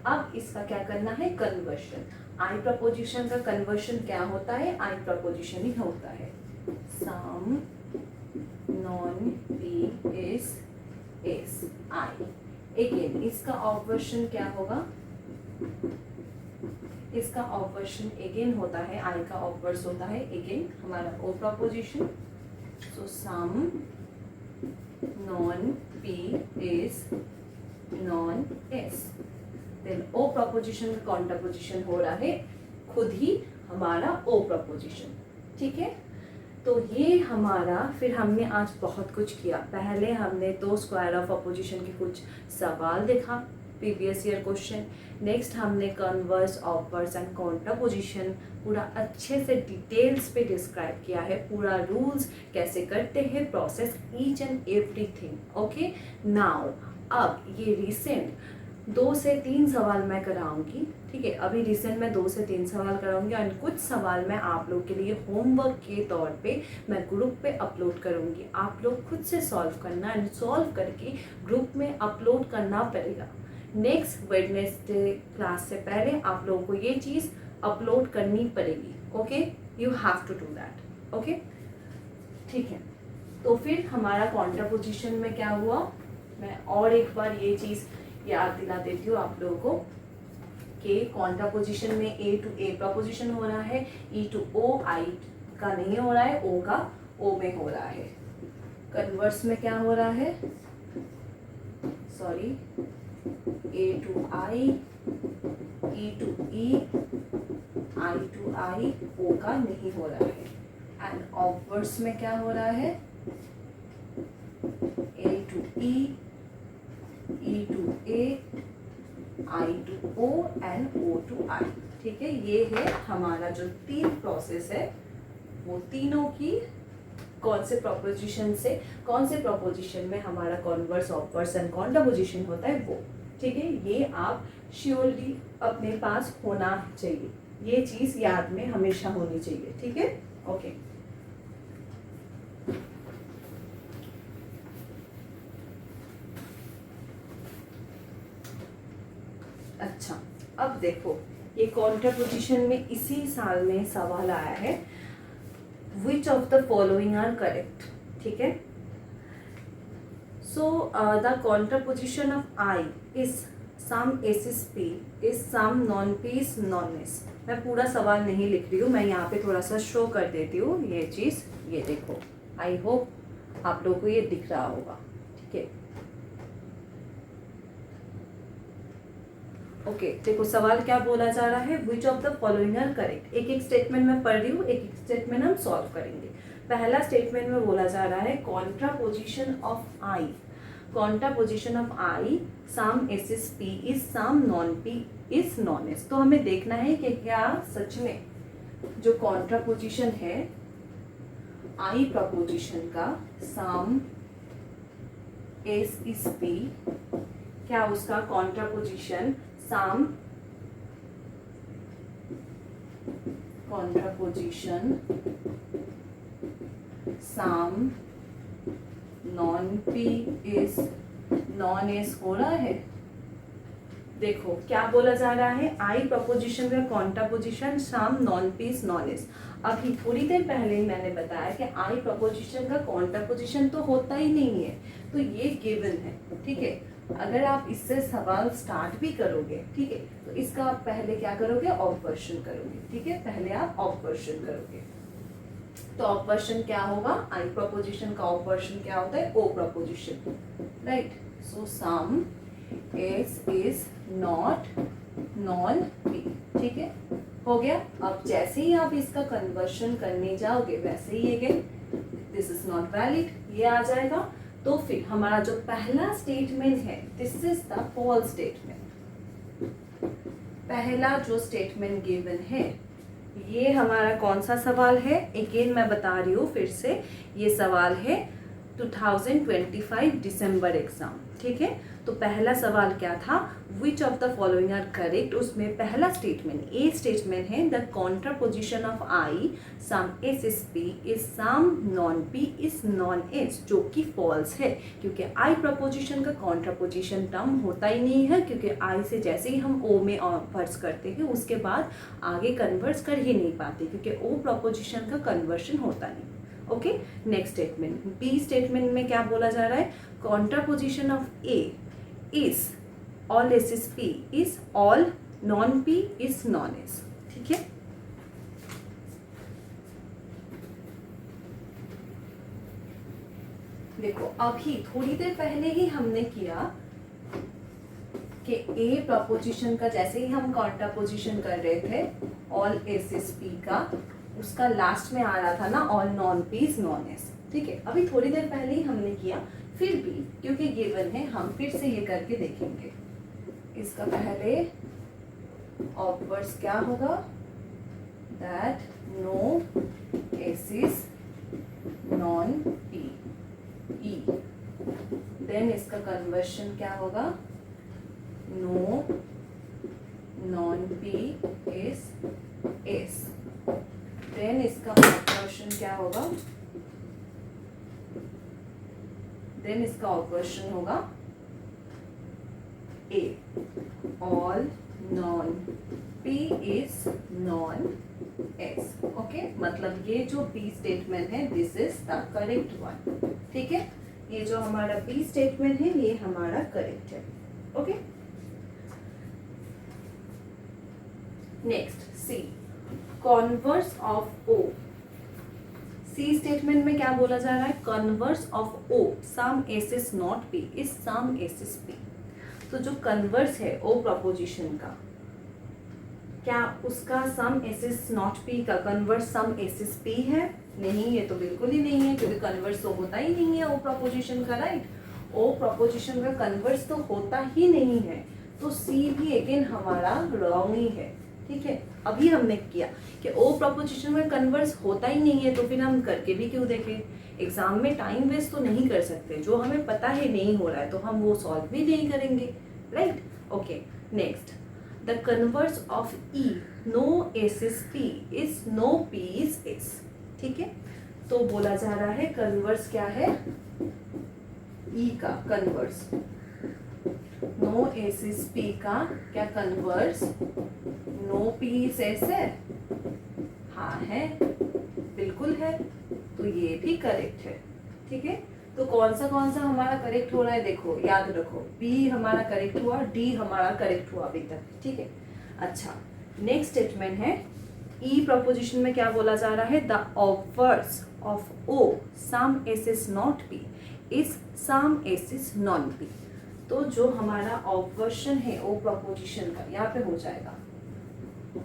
अब इसका क्या करना है, कन्वर्शन। आई प्रपोजिशन का कन्वर्शन क्या होता है, आई प्रपोजिशन ही होता है। Some non B is I. Again इसका ऑब्वर्शन क्या होगा, इसका ऑब्वर्शन अगेन होता है, आई का ऑब्वर्स होता है अगेन हमारा O proposition. So some non B is non S, then O proposition का कॉन्ट्रापोजिशन हो रहा है खुद ही हमारा ओ प्रपोजिशन। ठीक है, तो ये हमारा, फिर हमने आज बहुत कुछ किया। पहले हमने तो स्क्वायर ऑफ अपोजिशन के कुछ सवाल देखा, प्रीवियस ईयर क्वेश्चन। नेक्स्ट हमने कन्वर्स, ऑब्वर्स एंड कॉन्ट्रापोजिशन पूरा अच्छे से डिटेल्स पे डिस्क्राइब किया है, पूरा रूल्स कैसे करते हैं, process each and everything. Okay, now अब ये रिसेंट 2 से 3 सवाल मैं कराऊंगी। ठीक है, अभी रिसेंट में 2 से 3 सवाल कराऊंगी और कुछ सवाल मैं आप लोग के लिए होमवर्क के तौर पे मैं ग्रुप पे अपलोड करूंगी। आप लोग खुद से सॉल्व करना एंड सॉल्व करके ग्रुप में अपलोड करना पड़ेगा। नेक्स्ट वेडनेसडे क्लास से पहले आप लोगों को ये चीज़ अपलोड करनी पड़ेगी। Okay, you have to do that. Okay, ठीक है, तो फिर हमारा कॉन्ट्रापोजिशन में क्या हुआ, मैं और एक बार ये चीज़ याद दिला देती हूँ आप लोगों को कि कॉन्ट्रापोजिशन में ए टू ए प्रपोजिशन हो रहा है, ई टू ओ आई का नहीं हो रहा है, ओ का ओ में हो रहा है। कन्वर्स में क्या हो रहा है, sorry, A to I, E to E, I to I, O का नहीं हो रहा है। एंड ऑब्वर्स में क्या हो रहा है, A to E, E to A, I to O and O to I. ठीक है, ये है हमारा जो 3 प्रोसेस है, वो तीनों की कौन से प्रपोजिशन से कौन से प्रपोजिशन में हमारा कॉन्वर्स, ऑब्वर्स एंड कॉन्ट्रापोजिशन होता है वो। ठीक है, ये आप श्योरली अपने पास होना चाहिए, ये चीज़ याद में हमेशा होनी चाहिए। ठीक है, ओके। अच्छा, अब देखो ये कॉन्ट्रापोजिशन में इसी साल में सवाल आया है, which of the following are correct. ठीक है, so the contraposition of I is some S is P, is some non P is non S. मैं पूरा सवाल नहीं लिख रही हूँ, मैं यहाँ पे थोड़ा सा शो कर देती हूँ ये चीज़। ये देखो, आई होप आप लोगों को ये दिख रहा होगा। ठीक है, ओके देखो सवाल क्या बोला जा रहा है, which of the following are correct. एक एक स्टेटमेंट में पढ़ रही हूँ, एक एक स्टेटमेंट हम सॉल्व करेंगे। पहला स्टेटमेंट में बोला जा रहा है contraposition of I, contraposition of I some S is P is some non P is non S. तो हमें देखना है कि क्या सच में जो कॉन्ट्रापोजिशन है आई प्रपोजिशन का सम एस इज पी, क्या उसका contraposition some some non P is non S हो रहा है। देखो क्या बोला जा रहा है, आई प्रपोजिशन का contraposition some non P is non S. अभी थोड़ी देर पहले ही मैंने बताया कि आई प्रपोजिशन का कॉन्ट्रापोजिशन तो होता ही नहीं है, तो ये गिवन है, ठीक है। अगर आप इससे सवाल स्टार्ट भी करोगे, ठीक है, तो इसका आप पहले क्या करोगे, ऑब्वर्शन करोगे, ठीक है, पहले आप ऑब्वर्शन करोगे। तो ऑब्वर्शन क्या होगा, आई प्रपोजिशन का ऑब्वर्शन क्या होता है, O proposition, right. So some S is not non P, ठीक है, हो गया। अब जैसे ही आप इसका कन्वर्शन करने जाओगे वैसे ही ये दिस इज नॉट वैलिड, ये आ जाएगा। तो फिर हमारा जो पहला स्टेटमेंट है this is the false statement. पहला जो स्टेटमेंट गिवन है ये हमारा कौन सा सवाल है, अगेन मैं बता रही हूँ फिर से, ये सवाल है 2025 दिसंबर एग्जाम, ठीक है। तो पहला सवाल क्या था, which of the following are correct. उसमें पहला स्टेटमेंट ए स्टेटमेंट है the contraposition of I some S is P is some non P is non S, जो कि फॉल्स है क्योंकि आई प्रपोजिशन का कॉन्ट्रापोजिशन टर्म होता ही नहीं है, क्योंकि आई से जैसे ही हम ओ में वर्स करते हैं उसके बाद आगे कन्वर्स कर ही नहीं पाते, क्योंकि ओ प्रपोजिशन का कन्वर्शन होता नहीं। Okay, next statement B statement में क्या बोला जा रहा है, contraposition of A is all S is P is all non P is non S, ठीक है। देखो अभी थोड़ी देर पहले ही हमने किया कि ए प्रपोजिशन का जैसे ही हम कॉन्ट्रापोजिशन कर रहे थे ऑल एस इज पी का, उसका लास्ट में आ रहा था ना all non P is non S, ठीक है। अभी थोड़ी देर पहले ही हमने किया, फिर भी क्योंकि गिवन है हम फिर से ये करके देखेंगे। इसका पहले ऑब्वर्स क्या होगा, that no S is non P E, then इसका कन्वर्शन क्या होगा, no non P is S, then इसका ऑब्वर्शन क्या होगा, देन इसका ऑब्वर्शन होगा A all non P is non S. Okay, मतलब ये जो बी स्टेटमेंट है this is the correct one, ठीक है। ये जो हमारा बी स्टेटमेंट है ये हमारा करेक्ट है। Okay, next C, converse of O. C statement में क्या बोला जा रहा है, converse of O some S is not P is some S is P. तो जो कन्वर्स है ओ प्रपोजिशन का, क्या उसका some S is not P का converse some S is P है? नहीं, ये तो बिल्कुल ही नहीं है, क्योंकि कन्वर्स तो होता ही नहीं है ओ प्रपोजिशन का, राइट। ओ प्रपोजिशन का कन्वर्स तो होता ही नहीं है, तो सी भी अगेन हमारा रॉन्ग ही है, ठीक है। अभी हमने किया कि ओ प्रपोजिशन में कन्वर्स होता ही नहीं है, तो फिर हम करके भी क्यों देखें, एग्जाम में टाइम वेस्ट तो नहीं कर सकते। जो हमें पता है नहीं हो रहा है तो हम वो सॉल्व भी नहीं करेंगे, right. Okay, next the converse of E no S is P is no P is S, ठीक है। तो बोला जा रहा है कन्वर्स क्या है, ई का converse, no S is P का क्या converse, no P is S है, हाँ है, बिल्कुल है, तो ये भी करेक्ट है, ठीक है। तो कौन सा हमारा करेक्ट हो रहा है, देखो याद रखो, बी हमारा करेक्ट हुआ, डी हमारा करेक्ट हुआ अभी तक, ठीक है। अच्छा, नेक्स्ट स्टेटमेंट है ई प्रपोजिशन में क्या बोला जा रहा है, the obverse of O some S is not P is some S is non P. तो जो हमारा ऑब्वर्शन है ओ प्रपोजिशन का यहाँ पे हो जाएगा,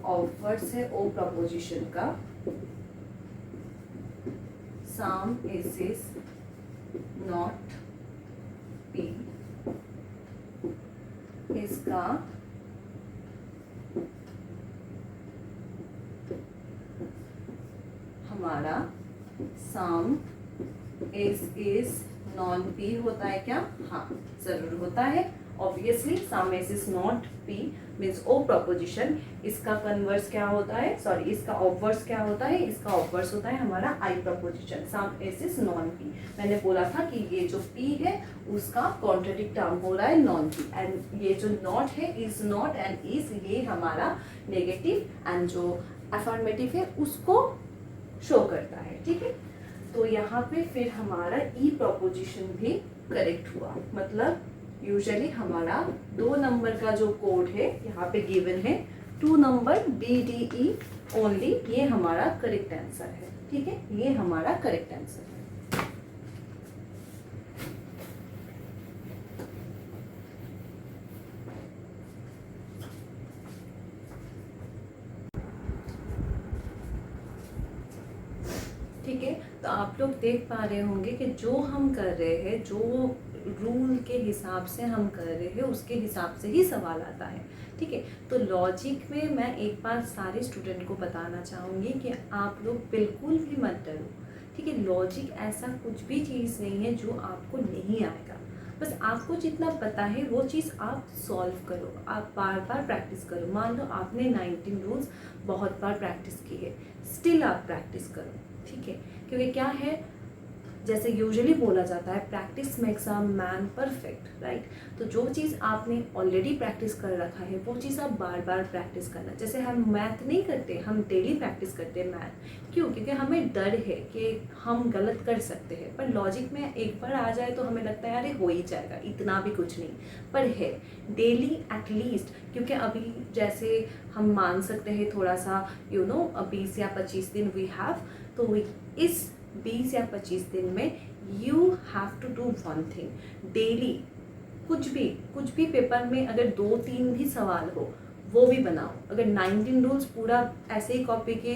ऑब्वर्स है ओ प्रपोजिशन का, सम इज नॉट पी, इसका हमारा सम इज नॉन पी होता है क्या? हाँ, जरूर होता है। Obviously some is not P means O proposition, इसका कन्वर्स क्या होता है, सॉरी इसका ऑब्वर्स क्या होता है, इसका ऑब्वर्स होता है हमारा I proposition, some is non P. मैंने बोला था कि ये जो पी है उसका कॉन्ट्रेडिक्ट टर्म हो रहा है नॉन पी, एंड ये जो नॉट है, इज नॉट एंड इज, ये हमारा नेगेटिव, एंड जो अफर्मेटिव है उसको शो करता है। ठीक है, तो यहाँ पे फिर हमारा ई प्रपोजिशन भी करेक्ट हुआ, मतलब यूजुअली हमारा 2 नंबर का जो कोड है यहाँ पे गिवन है, 2 नंबर BDE ओनली, ये हमारा करेक्ट आंसर है। ठीक है, ये हमारा करेक्ट आंसर है। ठीक है, तो आप लोग देख पा रहे होंगे कि जो हम कर रहे हैं, जो रूल के हिसाब से हम कर रहे हैं उसके हिसाब से ही सवाल आता है। ठीक है, तो लॉजिक में मैं एक बार सारे स्टूडेंट को बताना चाहूँगी कि आप लोग बिल्कुल भी मत डरो। ठीक है, लॉजिक ऐसा कुछ भी चीज़ नहीं है जो आपको नहीं आएगा, बस आपको जितना पता है वो चीज़ आप सॉल्व करो, आप बार बार प्रैक्टिस करो। मान लो आपने 19 रूल्स बहुत बार प्रैक्टिस की है, स्टिल आप प्रैक्टिस करो। ठीक है, क्योंकि क्या है, जैसे यूजुअली बोला जाता है practice makes a man perfect, right. तो जो चीज़ आपने ऑलरेडी प्रैक्टिस कर रखा है वो चीज़ आप बार बार प्रैक्टिस करना। जैसे हम मैथ नहीं करते, हम डेली प्रैक्टिस करते हैं मैथ, क्यों? क्योंकि हमें डर है कि हम गलत कर सकते हैं, पर लॉजिक में एक बार आ जाए तो हमें लगता है अरे हो ही जाएगा, इतना भी कुछ नहीं, पर है डेली एटलीस्ट। क्योंकि अभी जैसे हम मान सकते हैं थोड़ा सा 20 या 25 दिन वी हैव, तो इस 20 या 25 दिन में you have to do one thing daily. कुछ भी पेपर में अगर 2-3 भी सवाल हो वो भी बनाओ। अगर 19 रूल्स पूरा ऐसे ही कॉपी के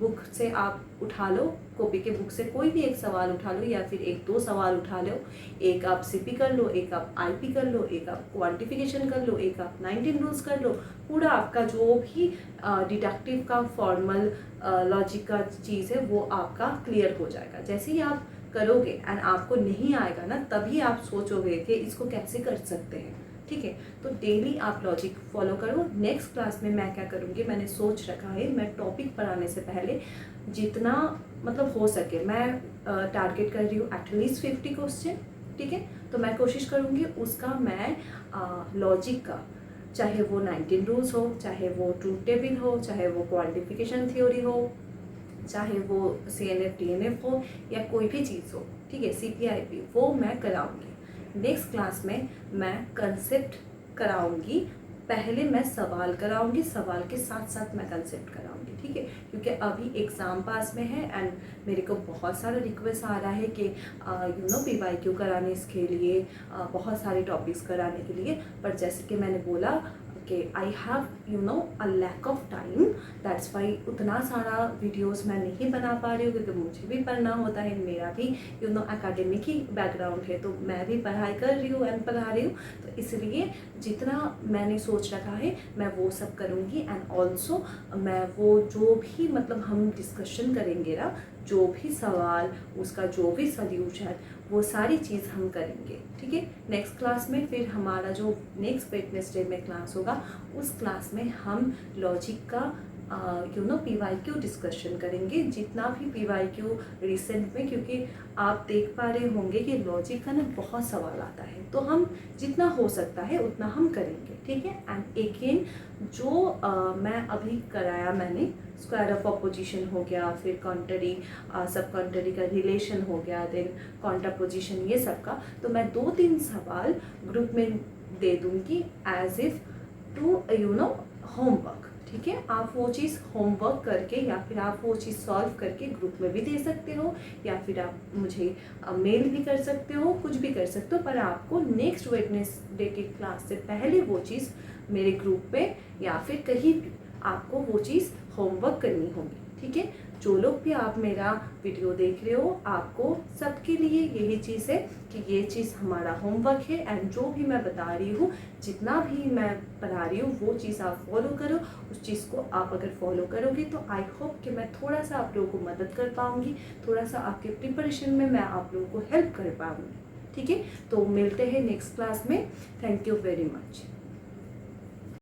बुक से आप उठा लो, कॉपी के बुक से कोई भी एक सवाल उठा लो, या फिर 1-2 सवाल उठा लो, एक आप सीपी कर लो, एक आप आईपी कर लो, एक आप क्वांटिफिकेशन कर लो, एक आप 19 रूल्स कर लो, पूरा आपका जो भी डिडक्टिव का फॉर्मल लॉजिक का चीज़ है वो आपका क्लियर हो जाएगा। जैसे ही आप करोगे एंड आपको नहीं आएगा ना, तभी आप सोचोगे कि इसको कैसे कर सकते हैं। ठीक है, तो डेली आप लॉजिक फॉलो करो। नेक्स्ट क्लास में मैं क्या करूँगी, मैंने सोच रखा है, मैं टॉपिक पढ़ाने से पहले जितना मतलब हो सके मैं टारगेट कर रही हूँ एटलीस्ट 50 क्वेश्चन। ठीक है, तो मैं कोशिश करूँगी उसका मैं लॉजिक का, चाहे वो 19 रूल्स हो, चाहे वो ट्रूथ टेबल हो, चाहे वो क्वांटिफिकेशन थ्योरी हो, चाहे वो CNF TNF हो, या कोई भी चीज़ हो, ठीक है, CPIP, वो मैं कराऊंगी। नेक्स्ट क्लास में मैं कंसेप्ट कराऊंगी, पहले मैं सवाल कराऊंगी, सवाल के साथ साथ मैं कंसेप्ट कराऊंगी। ठीक है, क्योंकि अभी एग्ज़ाम पास में है एंड मेरे को बहुत सारा रिक्वेस्ट आ रहा है कि PYQ कराने इसके लिए, बहुत सारे टॉपिक्स कराने के लिए, पर जैसे कि मैंने बोला कि I have a lack of time, that's why उतना सारा वीडियोस मैं नहीं बना पा रही हूँ, क्योंकि मुझे भी पढ़ना होता है, मेरा भी एकेडमिक ही बैकग्राउंड है, तो मैं भी पढ़ाई कर रही हूँ एंड पढ़ा रही हूँ, तो इसलिए जितना मैंने सोच रखा है मैं वो सब करूँगी। एंड ऑल्सो मैं वो जो भी मतलब हम डिस्कशन करेंगे ना, जो भी सवाल, उसका जो भी सोल्यूशन, वो सारी चीज़ हम करेंगे। ठीक है, नेक्स्ट क्लास में फिर हमारा जो नेक्स्ट वेडनेसडे में क्लास होगा, उस क्लास में हम लॉजिक का PYQ डिस्कशन करेंगे, जितना भी PYQ रिसेंट में, क्योंकि आप देख पा रहे होंगे कि लॉजिक का ना बहुत सवाल आता है, तो हम जितना हो सकता है उतना हम करेंगे। ठीक है, एंड अगेन जो मैं अभी कराया, मैंने स्क्वायर ऑफ अपोजिशन हो गया, फिर कॉन्ट्ररी सब कॉन्ट्ररी का रिलेशन हो गया, देन कॉन्ट्रापोजिशन, ये सब का, तो मैं 2-3 सवाल ग्रुप में दे दूँगी एज इफ टू होमवर्क। ठीक है। आप वो चीज़ होमवर्क करके या फिर आप वो चीज़ सॉल्व करके ग्रुप में भी दे सकते हो, या फिर आप मुझे मेल भी कर सकते हो, कुछ भी कर सकते हो, पर आपको नेक्स्ट वेडनेसडे की क्लास से पहले वो चीज़ मेरे ग्रुप पे या फिर कहीं भी आपको वो चीज़ होमवर्क करनी होगी, ठीक है। जो लोग भी आप मेरा वीडियो देख रहे हो, आपको सबके लिए यही चीज़ है कि ये चीज़ हमारा होमवर्क है, एंड जो भी मैं बता रही हूँ, जितना भी मैं पढ़ा रही हूँ, वो चीज़ आप फॉलो करो। उस चीज़ को आप अगर फॉलो करोगे तो आई होप कि मैं थोड़ा सा आप लोगों को मदद कर पाऊँगी, थोड़ा सा आपके प्रिपरेशन में मैं आप लोगों को हेल्प कर पाऊँगी, ठीक है। तो मिलते हैं नेक्स्ट क्लास में। Thank you very much.